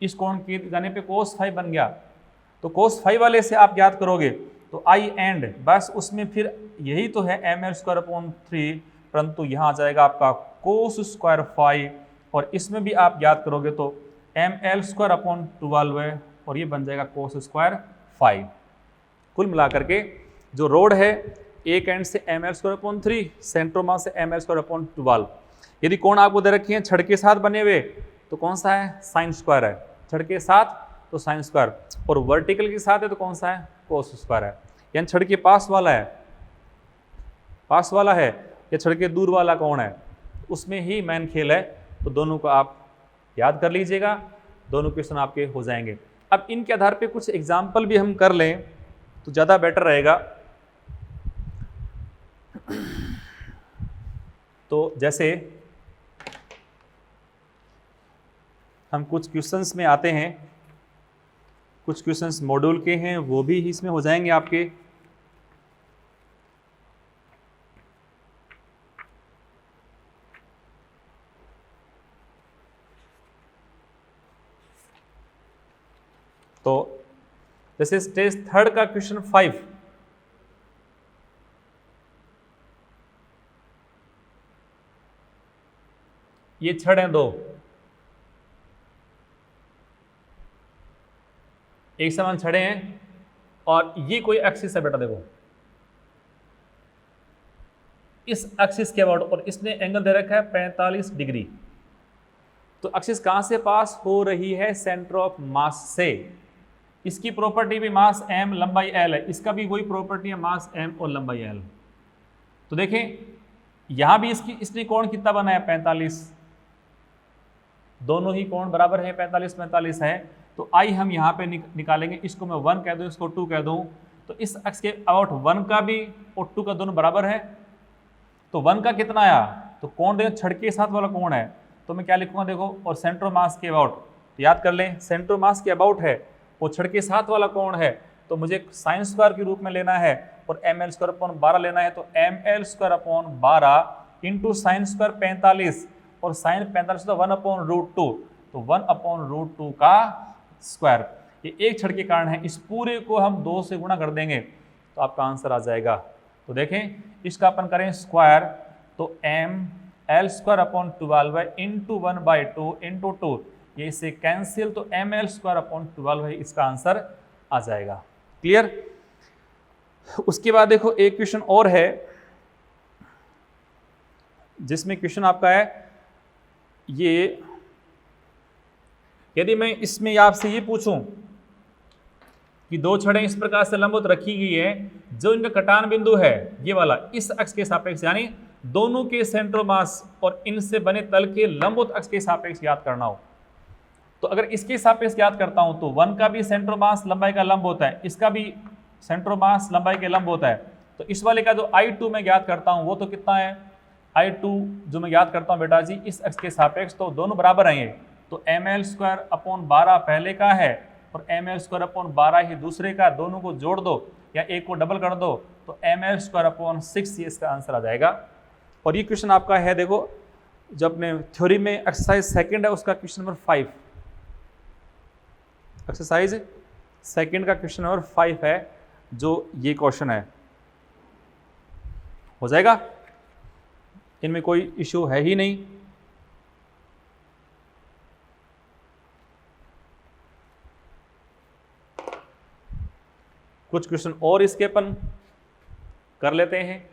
इस कोण के जाने पे कोस फाई बन गया। तो cos फाइव वाले से आप याद करोगे तो आई एंड बस उसमें फिर यही तो है ml²/3, परंतु यहाँ आ जाएगा आपका cos² फाइव, और इसमें भी आप याद करोगे तो ml²/12 है और ये बन जाएगा cos² फाइव। कुल मिलाकर के जो रोड है एक एंड से ml²/3, सेंट्रोमा से ml²/12। यदि कोण आपको दे रखी है छड़ के साथ बने हुए तो कौन सा है, sin² है, छड़ के साथ तो sin², और वर्टिकल के साथ है तो कौन सा है, cos² है। यानी छड़ के पास वाला है, पास वाला है, या छड़ के दूर वाला कौन है, उसमें ही मेन खेल है। तो दोनों को आप याद कर लीजिएगा, दोनों क्वेश्चन आपके हो जाएंगे। अब इनके आधार पे कुछ एग्जाम्पल भी हम कर लें तो ज़्यादा बेटर रहेगा। तो जैसे हम कुछ क्वेश्चंस में आते हैं, कुछ क्वेश्चंस मॉड्यूल के हैं वो भी इसमें हो जाएंगे आपके। तो जैसे स्टेज थर्ड का क्वेश्चन 5, ये छड़ हैं दो, एक समान छड़े हैं और ये कोई एक्सिस है बेटा, देखो इस एक्सिस के अबाउट, और इसने एंगल दे रखा है 45 डिग्री। तो एक्सिस कहां से पास हो रही है, सेंटर ऑफ मास से। इसकी प्रॉपर्टी भी मास m लंबाई l है, इसका भी वही प्रॉपर्टी है मास m और लंबाई l। तो देखें यहां भी इसने कोण कितना बनाया 45, दोनों ही कोण बराबर है 45-45 है। तो आई हम यहाँ पे निकालेंगे, इसको मैं 1 कह दूं, इसको 2 कह दूं, तो इस अक्ष के अबाउट 1 का भी और 2 का दोनों बराबर है। तो 1 का कितना आया, तो कोण देखो छड़ के साथ वाला कोण है, तो मैं क्या लिखूंगा देखो, और सेंटर मास के अबाउट, तो याद कर लें सेंटर मास के अबाउट है, वो छड़ के साथ वाला कोण है, तो मुझे sin² के रूप में लेना है और ml²/12 लेना है। तो ml²/12 इंटू sin² 45, और sin 45 तो 1/√2, तो 1/√2 का स्क्वायर। ये एक छड़ के कारण है, इस पूरे को हम 2 से गुणा कर देंगे तो आपका आंसर आ जाएगा। तो देखें इसका अपन करें स्क्वायर, तो ml²/12 इंटू 1/2 इंटू 2, ये इससे कैंसिल, तो ml²/12 है, इसका आंसर आ जाएगा। क्लियर। उसके बाद देखो एक क्वेश्चन और है, जिसमें क्वेश्चन आपका है ये, यदि मैं इसमें आपसे ये पूछूं कि दो छड़ें इस प्रकार से लंबवत रखी गई है, जो इनका कटान बिंदु है ये वाला इस अक्ष के सापेक्ष, यानी दोनों के सेंटर मास और इनसे बने तल के लंबवत अक्ष के सापेक्ष याद करना हो, तो अगर इसके सापेक्ष याद करता हूं तो 1 का भी सेंटर मास लंबाई का लंब होता है, इसका भी सेंटर मास लंबाई के लंब होता है। तो इस वाले का जो I2 मैं याद करता हूं वो तो कितना है, I2 जो मैं याद करता हूं बेटा जी इस अक्ष के सापेक्ष, तो दोनों बराबर हैं ये, तो ml²/12 पहले का है और ml²/12 ही दूसरे का, दोनों को जोड़ दो या एक को डबल कर दो तो ml²/6 ये इसका आंसर आ जाएगा। और ये क्वेश्चन आपका है देखो, जो अपने थ्योरी में एक्सरसाइज सेकंड है उसका क्वेश्चन नंबर 5, एक्सरसाइज सेकंड का क्वेश्चन नंबर 5 है जो ये क्वेश्चन है, हो जाएगा, इनमें कोई इश्यू है ही नहीं। कुछ क्वेश्चन और इसके अपन कर लेते हैं।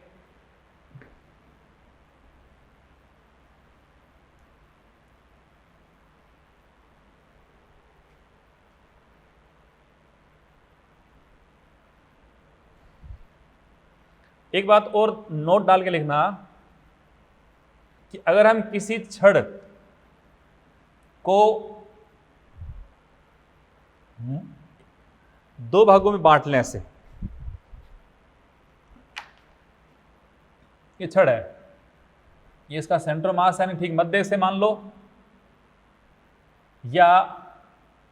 एक बात और नोट डाल के लिखना कि अगर हम किसी छड़ को 2 भागों में बांट लें, ऐसे ये छड़ है, ये इसका सेंटर मास है, ठीक मध्य से मान लो, या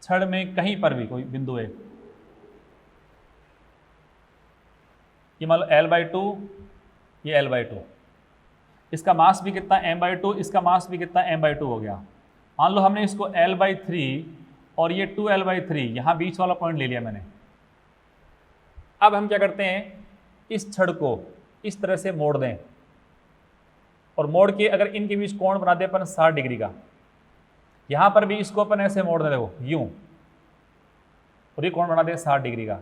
छड़ में कहीं पर भी कोई बिंदु है, ये मान लो l/2, ये l/2, इसका मास भी कितना m/2, इसका मास भी कितना m/2 हो गया। मान लो हमने इसको l/3 और ये 2l/3 यहाँ बीच वाला पॉइंट ले लिया मैंने, अब हम क्या करते हैं, इस छड़ को इस तरह से मोड़ दें और मोड़ के अगर इनके बीच कोण बना दे अपन 60 डिग्री का, यहां पर भी इसको अपन ऐसे मोड़ दें, देखो यूं, और ये कोण बना दे 60 डिग्री का।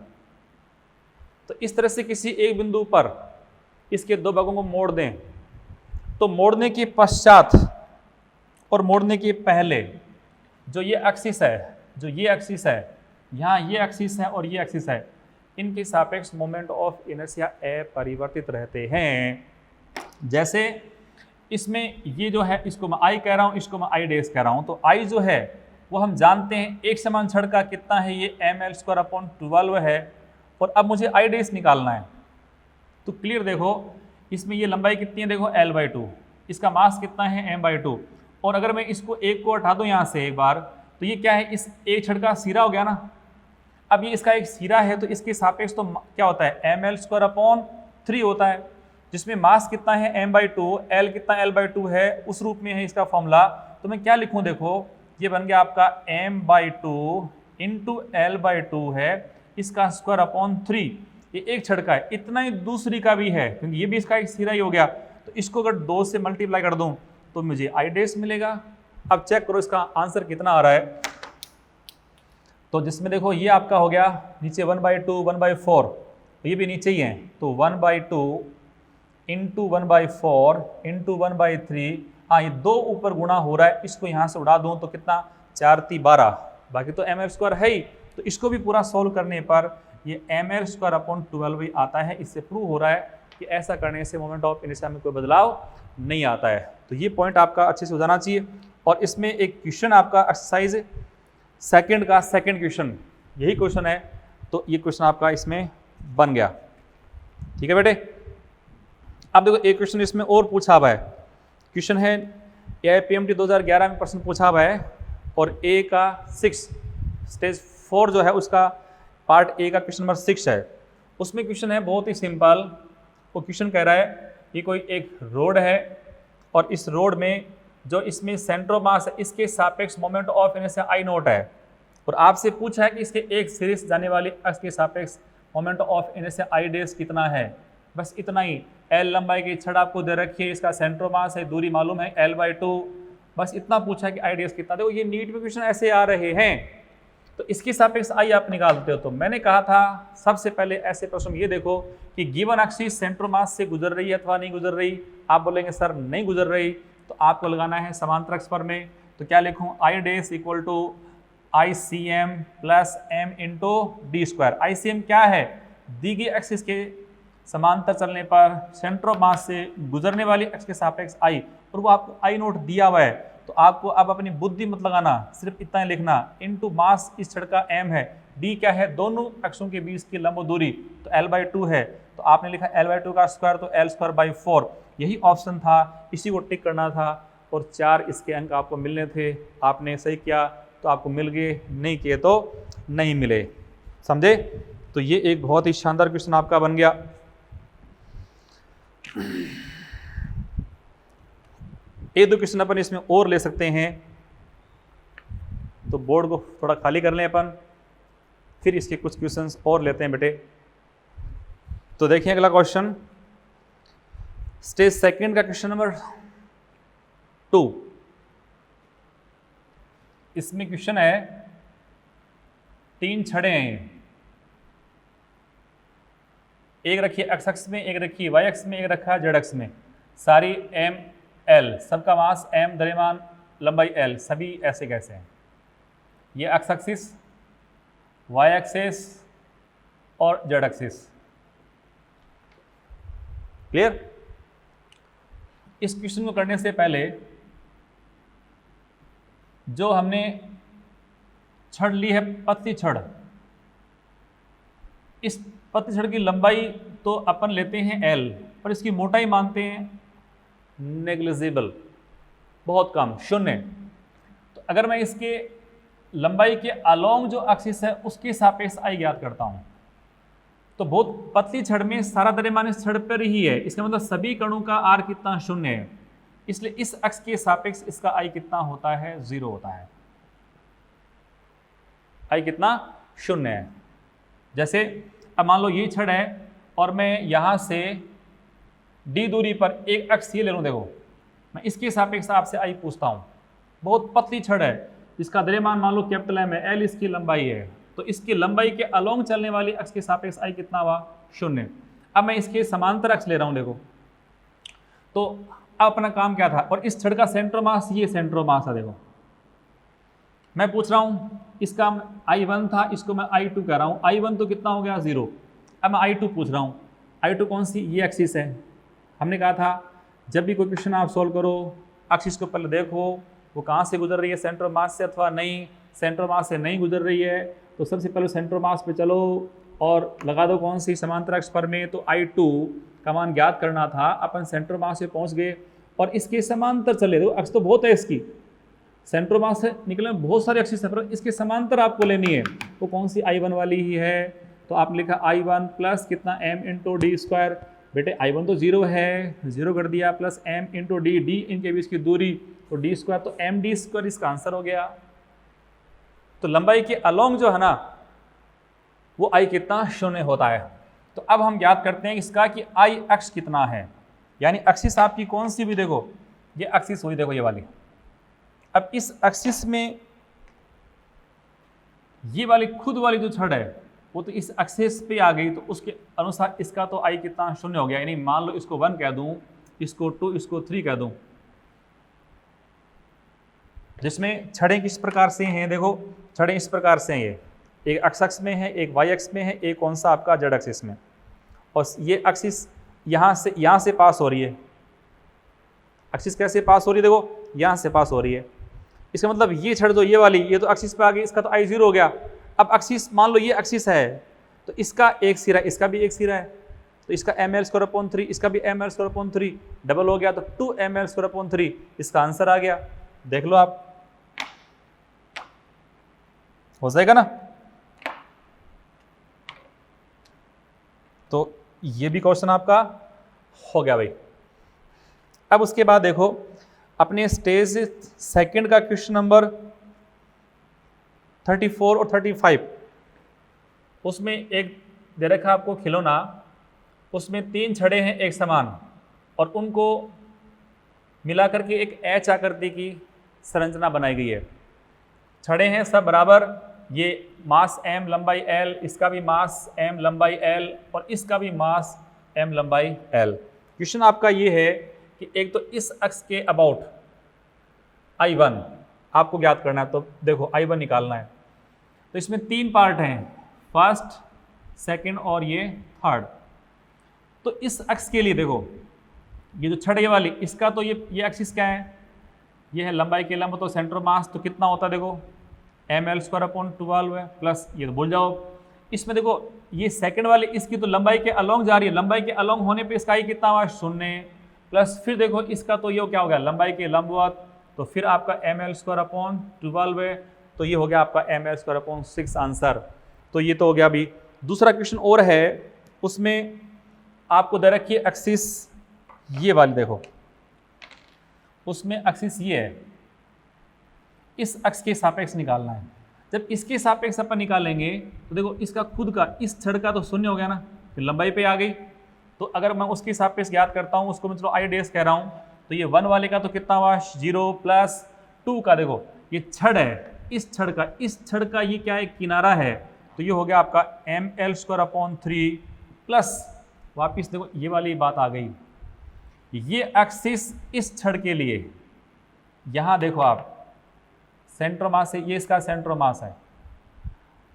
तो इस तरह से किसी एक बिंदु पर इसके दो भागों को मोड़ दें, तो मोड़ने के पश्चात और मोड़ने के पहले जो ये एक्सिस है, जो ये एक्सिस है, यहाँ ये एक्सिस है और ये एक्सिस है, इनके सापेक्ष मोमेंट ऑफ इनर्शिया अपरिवर्तित रहते हैं। जैसे इसमें ये जो है, इसको मैं आई कह रहा हूँ, इसको मैं आई डेस कह रहा हूँ, तो आई जो है वो हम जानते हैं एक समान छड़ का कितना है, ये ml²/12 है, और अब मुझे आई डेस निकालना है। तो क्लियर देखो, इसमें ये लंबाई कितनी है, देखो l/2, इसका मास कितना है m/2, और अगर मैं इसको एक को हटा दूं यहाँ से एक बार, तो ये क्या है, इस एक छड़ का सिरा हो गया ना। अब ये इसका एक सिरा है, तो इसके सापेक्ष तो क्या होता है, ml²/3 होता है, जिसमें मास कितना है m/2, l कितना l/2 है, उस रूप में है इसका फॉर्मूला। तो मैं क्या लिखूं, देखो ये बन गया आपका m/2 इंटू l/2 है, इसका √3, ये एक छड़ का है, इतना ही दूसरी का भी है, क्योंकि ये भी इसका एक सिरा ही हो गया। तो इसको अगर 2 से मल्टीप्लाई कर दूं तो मुझे आई डेस मिलेगा। अब चेक करो इसका आंसर कितना आ रहा है। तो जिसमें देखो ये आपका हो गया नीचे 1/2 1/4, तो ये भी नीचे ही है, तो 1/2 इंटू 1/4 इंटू 1/3, हाँ ये 2 ऊपर गुणा हो रहा है, इसको यहाँ से उड़ा दूँ तो कितना, 4×3=12, बाकी तो ml² है ही। तो इसको भी पूरा सोल्व करने पर ये ml²/12 ही आता है। इससे प्रूव हो रहा है कि ऐसा करने से मोमेंट ऑफ इनर्शिया में कोई बदलाव नहीं आता है। तो ये पॉइंट आपका अच्छे से हो जाना चाहिए। और इसमें एक क्वेश्चन आपका एक्सरसाइज सेकंड का सेकंड क्वेश्चन, यही क्वेश्चन है, तो ये क्वेश्चन आपका इसमें बन गया। ठीक है बेटे। अब देखो एक क्वेश्चन इसमें और पूछा हुआ है, क्वेश्चन है AIPMT 2011 में प्रश्न पूछा हुआ है, और ए का 6 स्टेज 4 जो है उसका पार्ट ए का क्वेश्चन नंबर 6 है। उसमें क्वेश्चन है बहुत ही सिंपल। वो क्वेश्चन कह रहा है ये कोई एक रोड है, और इस रोड में जो इसमें सेंटर ऑफ मास है, इसके सापेक्ष मोमेंट ऑफ इनर्शिया I0 है, और आपसे पूछा है कि इसके एक सिरे से जाने वाली अक्ष के सापेक्ष moment of inertia I dash कितना है। बस इतना ही। L लंबाई की छड़ आपको दे रखी है, इसका सेंटर ऑफ मास है, दूरी मालूम है l/2, बस इतना पूछा है कि I डेश कितना। देखो ये नीट में क्वेश्चन ऐसे आ रहे हैं, तो इसके सापेक्ष I आप निकालते हो। तो मैंने कहा था सबसे पहले ऐसे प्रश्न ये देखो कि given axis centre of mass से गुजर रही है अथवा नहीं गुजर रही। आप बोलेंगे सर नहीं गुजर रही, तो आपको लगाना है समांतर अक्ष पर में। तो क्या लिखूं, I dash equal to ICM plus m into d²। ICM क्या है, दी गई एक्सिस के समांतर चलने पर सेंटर ऑफ मास से गुजरने वाली अक्ष के सापेक्ष I, और वो आपको I0 दिया हुआ है। तो आपको अब अपनी बुद्धि मत लगाना, सिर्फ इतना ही लिखना, इनटू मास इस छड़ का m है, d क्या है, दोनों अक्षों के बीच की लंब दूरी, तो l/2 है, तो आपने लिखा l/2 का स्क्वायर, तो l²/4। यही ऑप्शन था, इसी को टिक करना था, और 4 इसके अंक आपको मिलने थे। आपने सही किया तो आपको मिल गए, नहीं किए तो नहीं मिले। समझे। तो ये एक बहुत ही शानदार क्वेश्चन आपका बन गया। एक दो क्वेश्चन अपन इसमें और ले सकते हैं, तो बोर्ड को थोड़ा खाली कर लें अपन, फिर इसके कुछ क्वेश्चंस और लेते हैं बेटे। तो देखिए अगला क्वेश्चन, स्टेज सेकंड का क्वेश्चन नंबर 2। इसमें क्वेश्चन है 3 छड़ें हैं, एक रखी एक्स अक्ष में, एक रखी वाई अक्ष में, एक रखा जेड अक्ष में, सारी ML, सबका मास M, द्रव्यमान लंबाई L, सभी ऐसे कैसे हैं। ये एक्स एक्सिस, वाई एक्सिस और जेड एक्सिस। क्लियर। इस क्वेश्चन को करने से पहले जो हमने छड़ ली है, पतली छड़, इस पतली छड़ की लंबाई तो अपन लेते हैं L, पर इसकी मोटाई मानते हैं नेग्लिजिबल, बहुत कम, 0। तो अगर मैं इसके लंबाई के अलोंग जो एक्सिस है उसके सापेक्ष I ज्ञात करता हूं, तो बहुत पतली छड़ में सारा द्रव्यमान इस छड़ पर ही है, इसका मतलब सभी कणों का R कितना, 0 है। इसलिए इस अक्ष के सापेक्ष इसका I कितना होता है, 0 होता है। I कितना, 0 है। जैसे अब मान लो ये छड़ है और मैं यहाँ से d दूरी पर एक अक्ष ये ले लूँ, देखो मैं इसके सापेक्ष आपसे आई पूछता हूँ। बहुत पतली छड़ है, इसका द्रव्यमान मान लो कैपिटल M है, L इसकी लंबाई है, तो इसकी लंबाई के अलोंग चलने वाली अक्ष के सापेक्ष आई कितना हुआ, 0। अब मैं इसके समांतर अक्ष ले रहा हूँ, देखो तो अब अपना काम क्या था, और इस छड़ का सेंट्रोमास, ये सेंट्रोमास है। देखो मैं पूछ रहा हूँ इसका I1 था, इसको मैं I2 कह रहा हूँ। I1 तो कितना हो गया, 0। अब मैं I2 पूछ रहा हूँ। I2 कौन सी, ये एक्सिस है। हमने कहा था जब भी कोई क्वेश्चन आप सोल्व करो, एक्सिस को पहले देखो वो कहाँ से गुजर रही है, सेंट्रोमास से अथवा नहीं। सेंट्रोमास से नहीं गुजर रही है तो सबसे पहले सेंट्रोमास पे चलो और लगा दो कौन सी, समांतर अक्ष पर में। तो I2 का मान ज्ञात करना था, अपन सेंट्रोमास पे पहुँच गए और इसके समांतर चले। दो अक्ष तो बहुत है इसकी, सेंट्रोमास से निकले बहुत सारे एक्सिस है, पर इसके समांतर आपको लेनी है, वो कौन सी, I1 वाली ही है। तो आप लिखा I1 प्लस कितना m इंटू डी स्क्वायर। बेटे I1 तो 0 है, 0 कर दिया, plus m into D, D इनके बीच की दूरी तो डी स्क्वायर, तो एम डी स्क्वायर इसका आंसर हो गया। तो लंबाई के अलोंग जो है ना वो I कितना, 0 होता है। तो अब हम याद करते हैं इसका कि I अक्ष कितना है, यानी एक्सिस आपकी कौन सी भी, देखो ये एक्सिस हुई, देखो ये वाली। अब इस एक्सिस में ये वाली खुद वाली जो छड़ है वो तो इस एक्सिस पे आ गई, तो उसके अनुसार इसका तो I कितना, 0 हो गया। यानी मान लो इसको 1 कह दूं, इसको 2, इसको 3 कह दूं। जिसमें छड़ें किस प्रकार से हैं, देखो छड़ें इस प्रकार से हैं, ये एक एक्स अक्ष में है, एक वाई अक्ष में है, एक कौन सा आपका जेड एक्सिस में। और ये एक्सिस यहाँ से पास हो रही है। एक्सिस कैसे पास हो रही है, देखो यहाँ से पास हो रही है। इसका मतलब ये छड़ जो ये वाली, ये तो एक्सिस पे आ गई, इसका तो I 0 हो गया। अब एक्सिस मान लो ये एक्सिस है तो इसका एक सिरा, इसका भी एक सिरा है, तो इसका ml²/3, इसका भी ml²/3 डबल हो गया, तो 2ml²/3 इसका आंसर आ गया। देख लो आप, हो जाएगा ना। तो ये भी क्वेश्चन आपका हो गया भाई। अब उसके बाद देखो अपने स्टेज सेकंड का क्वेश्चन नंबर 34 और 35, उसमें एक दे रखा आपको खिलौना, उसमें 3 छड़े हैं एक समान और उनको मिलाकर के एक एच आकृति की संरचना बनाई गई है। छड़े हैं सब बराबर, ये मास m लंबाई l, इसका भी मास m लंबाई l और इसका भी मास m लंबाई l। क्वेश्चन आपका ये है कि एक तो इस अक्ष के अबाउट I1 आपको ज्ञात करना है, तो देखो I1 निकालना है। तो इसमें 3 पार्ट हैं, फर्स्ट, सेकंड और ये थर्ड। तो इस अक्ष के लिए देखो ये जो छड़ ये वाली, इसका तो ये एक्सिस क्या है, ये है लंबाई के लंब, तो सेंट्रोमास तो कितना होता है, देखो ml²/12 है, प्लस ये तो भूल जाओ। इसमें देखो ये सेकंड वाली, इसकी तो लंबाई के अलोंग जा रही है, लंबाई के अलोंग होने पे इसका I कितना हुआ, 0, प्लस फिर देखो इसका तो ये क्या हो गया, लंबाई के लंबवत, तो फिर आपका ml²/12 है, तो ये हो गया आपका ml²/6 आंसर। तो ये तो हो गया। अभी दूसरा क्वेश्चन और है, उसमें आपको दे रखी है एक्सिस ये वाली, देखो उसमें एक्सिस ये है, इस अक्ष के सापेक्ष निकालना है। जब इसके सापेक्ष अपन निकालेंगे तो देखो इसका खुद का, इस छड़ का तो 0 हो गया ना, फिर लंबाई पे आ गई। तो अगर मैं उसके सापेक्ष ज्ञात करता हूँ, उसको मैं चलो I डैश कह रहा हूँ, तो ये 1 वाले का तो कितना हुआ, 0, प्लस 2 का देखो ये छड़ है, इस छड़ का ये क्या है, किनारा है, तो ये हो गया आपका ml²/3 प्लस वापिस देखो ये वाली बात आ गई, ये एक्सिस इस छड़ के लिए, यहाँ देखो आप सेंट्रोमास है, ये इसका सेंट्रोमास है,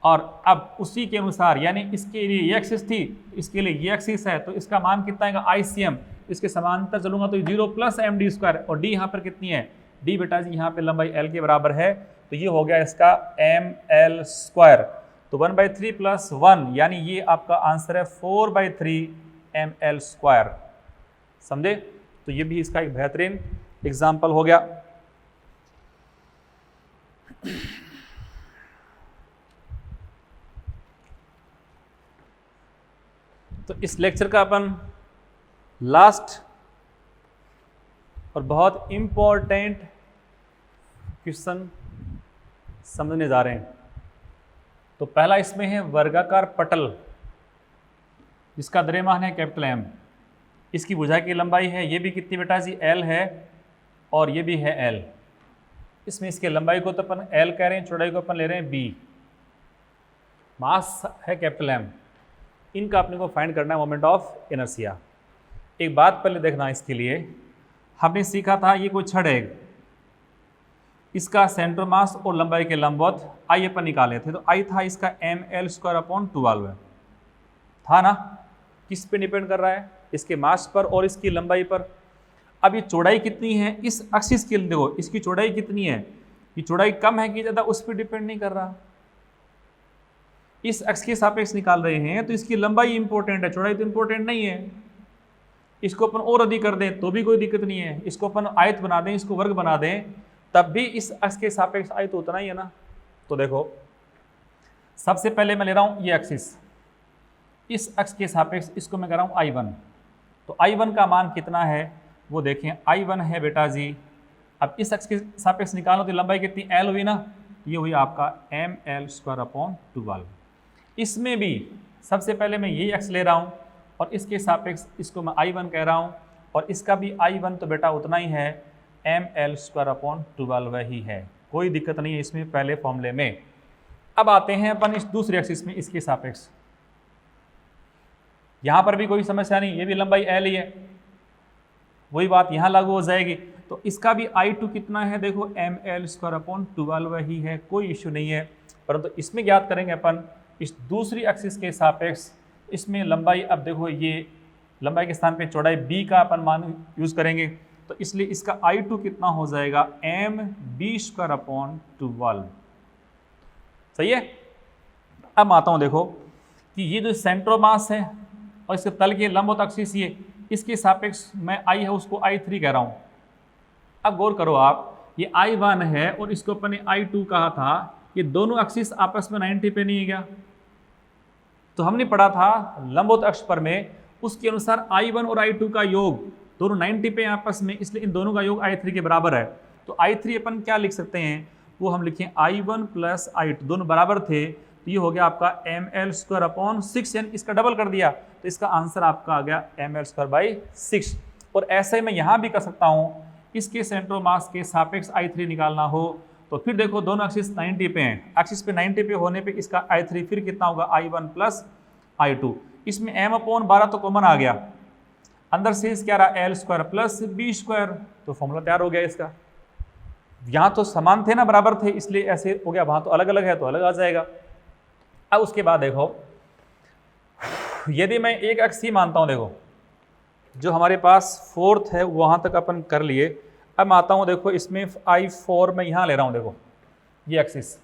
और अब उसी के अनुसार यानी इसके लिए ये एक्सिस थी, इसके लिए ये एक्सिस है, तो इसका मान कितना आएगा, ICM। इसके समांतर चलूंगा तो 0 प्लस md², और d यहाँ पर कितनी है, d बेटा जी यहाँ पे लंबाई l के बराबर है, तो ये हो गया इसका ml²। तो 1/3 प्लस 1 यानी ये आपका आंसर है 4/3 ml²। समझे। तो ये भी इसका एक बेहतरीन एग्जाम्पल हो गया। तो इस लेक्चर का अपन लास्ट और बहुत इम्पोर्टेंट क्वेश्चन समझने जा रहे हैं। तो पहला इसमें है वर्गाकार पटल जिसका द्रव्यमान है कैपिटल M, इसकी भुजा की लंबाई है, ये भी कितनी बेटा जी L है और ये भी है L। इसमें इसके लंबाई को तो अपन L कह रहे हैं, चौड़ाई को अपन ले रहे हैं B। मास है कैपिटल M, इनका अपने को फाइंड करना है मोमेंट ऑफ इनर्शिया। एक बात पहले देखना, इसके लिए हमने सीखा था ये कोई छड़ है, इसका सेंटर मास और लंबाई के लंबवत आई अपन निकाले थे, तो आई था इसका mL²/12 था ना। किस पे डिपेंड कर रहा है? इसके मास पर और इसकी लंबाई पर। अब ये चौड़ाई कितनी है इस एक्सिस के लिए, देखो इसकी चौड़ाई कितनी है, ये चौड़ाई कम है कि ज़्यादा उस पर डिपेंड नहीं कर रहा। इस एक्स के सापेक्ष निकाल रहे हैं तो इसकी लंबाई इंपॉर्टेंट है, चौड़ाई तो इंपॉर्टेंट नहीं है। इसको अपन और अधिक कर दें तो भी कोई दिक्कत नहीं है, इसको अपन आयत बना दें, इसको वर्ग बना दें, तब भी इस एक्स के सापेक्ष आयत उतना ही है ना। तो देखो सबसे पहले मैं ले रहा हूँ ये एक्सिस, इस एक्स के सापेक्ष इसको मैं कर रहा हूँ I1। तो I1 का मान कितना है वो देखें, I1 है बेटा जी, अब इस एक्स के सापेक्ष निकालो तो लंबाई कितनी L हुई ना, ये हुई आपका mL²/12। इसमें भी सबसे पहले मैं ये एक्स ले रहा हूँ और इसके सापेक्ष इसको मैं I1 कह रहा हूँ, और इसका भी I1 तो बेटा उतना ही है, mL²/12 ही है, कोई दिक्कत नहीं है इसमें पहले फॉर्मूले में। अब आते हैं अपन इस दूसरे एक्सिस में, इसके सापेक्ष यहाँ पर भी कोई समस्या नहीं, ये भी लंबाई L ही है, वही बात यहाँ लागू हो जाएगी। तो इसका भी I2 कितना है, देखो mL²/12 ही है, कोई इश्यू नहीं है। परंतु इसमें ज्ञात करेंगे अपन इस दूसरी एक्सिस के सापेक्ष, इसमें लंबाई, अब देखो ये लंबाई के स्थान पे चौड़ाई B का अपन मान यूज करेंगे, तो इसलिए इसका I2 कितना हो जाएगा mB²/12। सही है। अब आता हूँ देखो कि ये जो सेंटर मास है और इसके तल के लंबवत एक्सिस, ये इसके सापेक्ष मैं I है उसको I3 कह रहा हूँ। अब गौर करो आप, ये I1 है और इसको अपन ने I2 कहा था, ये दोनों एक्सिस आपस में 90 पे नहीं है क्या? तो हमने पढ़ा था लंबवत अक्ष पर में, उसके अनुसार I1 और I2 का योग दोनों 90 पे आपस में, इसलिए इन दोनों का योग I3 के बराबर है। तो I3 अपन क्या लिख सकते हैं, वो हम लिखें I1 + I2, दोनों बराबर थे, तो ये हो गया आपका mL²/6, यानी इसका डबल कर दिया, तो इसका आंसर आपका आ गया mL²/6। और ऐसे मैं यहाँ भी कर सकता हूँ, इसके सेंटर मास के सापेक्ष I3 निकालना हो तो फिर देखो दोनों एक्सिस 90 पे हैं, एक्सिस पे 90 पे होने पे इसका I3 फिर कितना होगा, I1 + I2। इसमें m/12 तो कॉमन आ गया, अंदर से क्या रहा, L² + B², तो फॉर्मूला तैयार हो गया इसका। यहाँ तो समान थे ना, बराबर थे, इसलिए ऐसे हो गया, वहाँ तो अलग अलग है तो अलग आ जाएगा। अब उसके बाद देखो, यदि मैं एक एक्स ही मानता हूँ, देखो जो हमारे पास फोर्थ है वहाँ तक अपन कर लिए। अब मैं आता हूँ, देखो इसमें I4 मैं यहाँ ले रहा हूँ, देखो ये एक्सिस,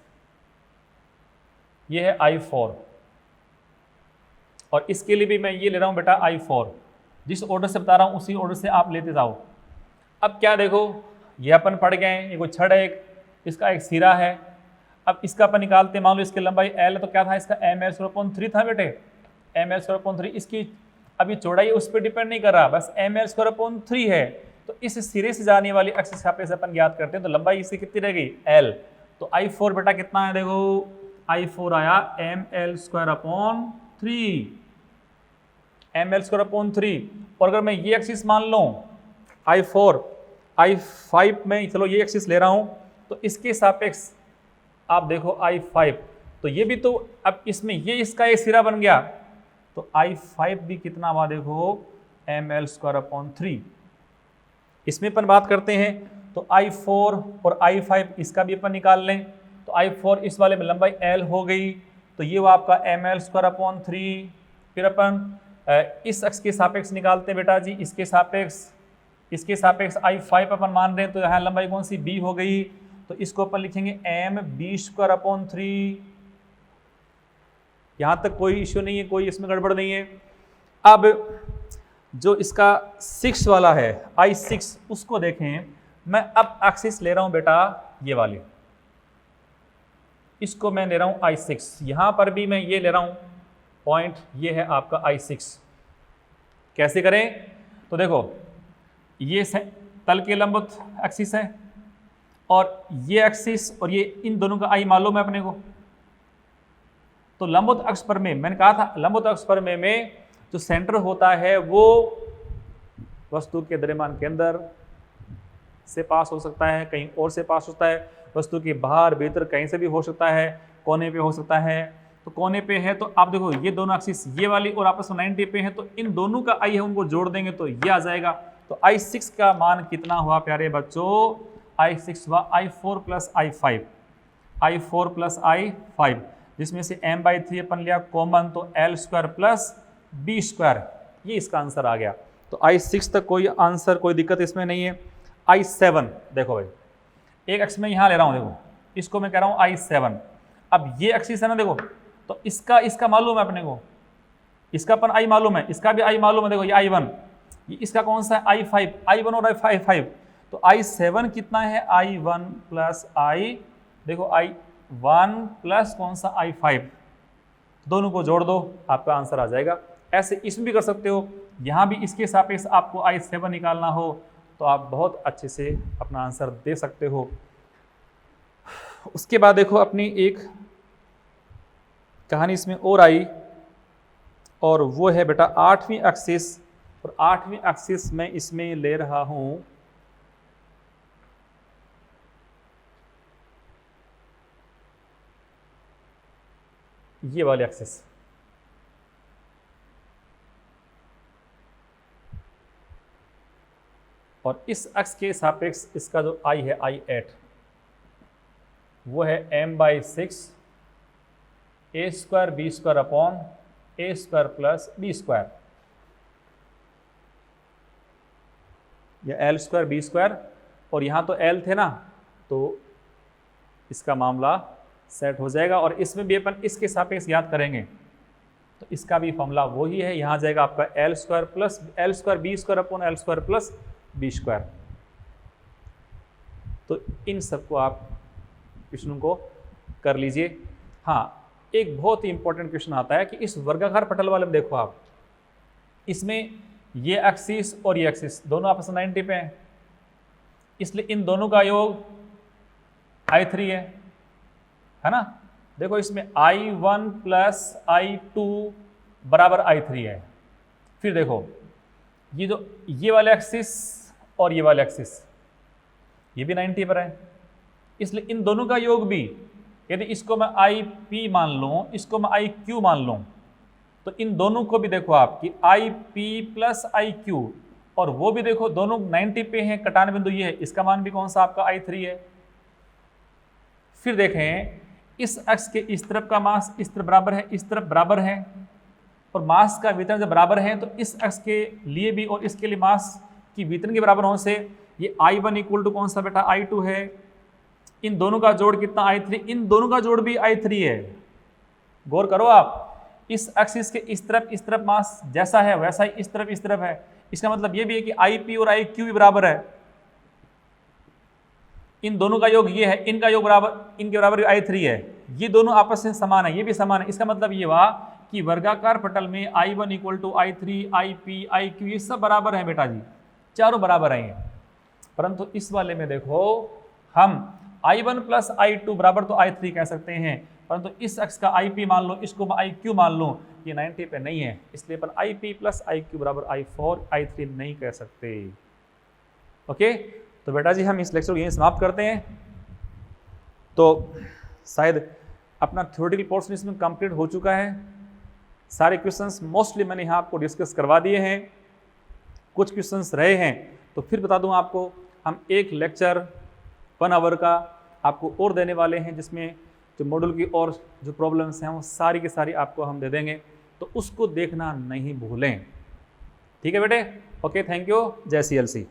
ये है I4, और इसके लिए भी मैं ये ले रहा हूँ बेटा I4। जिस ऑर्डर से बता रहा हूँ उसी ऑर्डर से आप लेते जाओ। अब क्या देखो, ये अपन पढ़ गए हैं, ये कोई छड़ है, इसका एक सिरा है। अब इसका अपन निकालते हैं, मान लो इसकी लंबाई L, तो क्या था इसका mL²/3 था बेटे, mL²/3। इसकी अभी चौड़ाई उस पर डिपेंड नहीं कर रहा, बस mL²/3 है। तो इस सिरे से जाने वाली एक्सिस सापेक्ष अपन ज्ञात करते हैं, तो लंबाई इसकी कितनी रह गई, L। तो I4 बेटा कितना है, देखो I4 आया mL²/3, mL²/3। और अगर मैं ये एक्सिस मान लूँ I4, I5 में, चलो ये एक्सिस ले रहा हूँ, तो इसके सापेक्ष आप देखो I5, तो ये भी तो, अब इसमें ये इसका एक सिरा बन गया, तो I5 भी कितना हुआ, देखो mL²/3। इसमें अपन बात करते हैं, तो I4 और I5 इसका भी अपन निकाल लें, तो I4 इस वाले में लंबाई L हो गई, तो ये वो आपका mL²/3। फिर अपन इस अक्ष के सापेक्ष निकालते हैं बेटा जी, इसके सापेक्ष I5 अपन मान रहे हैं, तो यहाँ लंबाई कौन सी, B हो गई, तो इसको अपन लिखेंगे mB²/3। यहाँ तक कोई इश्यू नहीं है, कोई इसमें गड़बड़ नहीं है। अब जो इसका 6 वाला है I6, उसको देखें, मैं अब एक्सिस ले रहा हूँ बेटा ये वाली, इसको मैं ले रहा हूँ I6, यहाँ पर भी मैं ये ले रहा हूँ पॉइंट, ये है आपका I6। कैसे करें, तो देखो ये तल के लंबवत एक्सिस है, और ये एक्सिस और ये, इन दोनों का I मालूम है अपने को। तो लंबवत अक्ष पर में मैंने कहा था, लंबवत अक्ष पर में जो सेंटर होता है वो वस्तु के द्रव्यमान के अंदर से पास हो सकता है, कहीं और से पास होता है, वस्तु के बाहर भीतर कहीं से भी हो सकता है, कोने पे हो सकता है। तो कोने पे है तो आप देखो ये दोनों एक्सिस ये वाली और आपस में 90 पे है, तो इन दोनों का आई है उनको जोड़ देंगे तो ये आ जाएगा। तो I6 का मान कितना हुआ प्यारे बच्चों? I6 हुआ I4 plus I5, I4 plus I5, जिसमें से m/3 अपन लिया कॉमन, तो L square plus B square, ये इसका आंसर आ गया। तो I6 तक कोई आंसर, कोई दिक्कत इसमें नहीं है। I7 देखो भाई, एक एक्स में यहाँ ले रहा हूँ, देखो इसको मैं कह रहा हूँ I7। अब ये एक्सिस है ना, देखो तो इसका मालूम है अपने को, इसका अपन I मालूम है, इसका भी I मालूम है। देखो ये I1, ये इसका कौन सा है I5, I1 और I5। तो I7 कितना है? I1 प्लस I, देखो I1 प्लस कौन सा I5, दोनों को जोड़ दो आपका आंसर आ जाएगा। ऐसे इसमें भी कर सकते हो, यहाँ भी इसके सापेक्ष आपको I7 निकालना हो तो आप बहुत अच्छे से अपना आंसर दे सकते हो। उसके बाद देखो अपनी एक कहानी इसमें और आई, और वो है बेटा 8वीं एक्सिस, और 8वीं एक्सिस में इसमें ले रहा हूं ये वाली एक्सिस। और इस एक्स के सापेक्ष इसका जो I है I8, वो है m/6 a square b square upon a square plus b square, या L स्क्वायर b स्क्वायर, और यहाँ तो L थे ना, तो इसका मामला सेट हो जाएगा। और इसमें भी अपन इसके सापेक्ष याद करेंगे तो इसका भी फॉर्मूला वही है, यहाँ जाएगा आपका L square plus L square b square upon L square plus b square. तो इन सबको आप क्वेश्चनों को कर लीजिए। हाँ, एक बहुत ही इंपॉर्टेंट क्वेश्चन आता है कि इस वर्गाकार पटल वाले में देखो आप, इसमें ये एक्सिस और ये एक्सिस दोनों आपस में 90 पे हैं, इसलिए इन दोनों का योग I3 है ना। देखो इसमें I1 प्लस I2 बराबर I3 है। फिर देखो ये जो ये वाले एक्सिस और ये वाले एक्सिस ये भी 90 पर है, इसलिए इन दोनों का योग भी, यदि इसको मैं IP मान लूँ, इसको मैं IQ मान लूँ, तो इन दोनों को भी देखो आप कि IP प्लस IQ, और वो भी देखो दोनों 90 पे हैं, कटान बिंदु ये है, इसका मान भी कौन सा आपका I3 है। फिर देखें इस एक्स के इस तरफ का मास इस तरफ बराबर है, इस तरफ बराबर है, और मास का वितरण जब बराबर है तो इस एक्स के लिए भी और इसके लिए मास की वितरण के बराबर होने से ये I1 इक्वल टू कौन सा बेटा I2 है। इन दोनों का जोड़ कितना I3, इन दोनों का जोड़ भी I3 है। गौर करो आप, इस एक्सिस के इस तरफ मास जैसा है वैसा ही इस तरफ है। इसका मतलब ये भी है कि IP और IQ भी बराबर है। इन दोनों का योग ये है, इनका योग बराबर, इनके बराबर I3 है, ये दोनों आपस में समान है, ये भी समान है। इसका मतलब ये हुआ कि वर्गाकार पटल में I1 equal to I3, IP, IQ ये सब बराबर है बेटा जी, चारों बराबर हैं। परंतु इस वाले में देखो हम I1 प्लस I2 बराबर तो I3 कह सकते हैं, परंतु इस एक्स का IP मान लो, इसको मैं IQ मान लूँ, ये 90 पे नहीं है, इसलिए पर IP प्लस IQ बराबर I4, I3 नहीं कह सकते। ओके, तो बेटा जी हम इस लेक्चर को यहीं समाप्त करते हैं। तो शायद अपना थ्योरेटिकल पोर्शन इसमें कंप्लीट हो चुका है। सारे क्वेश्चंस मोस्टली मैंने यहाँ आपको डिस्कस करवा दिए हैं, कुछ क्वेश्चंस रहे हैं तो फिर बता दूँ आपको, हम एक लेक्चर 1 आवर का आपको और देने वाले हैं, जिसमें जो मॉड्यूल की और जो प्रॉब्लम्स हैं वो सारी की सारी आपको हम दे देंगे, तो उसको देखना नहीं भूलें। ठीक है बेटे, ओके, थैंक यू, जय CLC।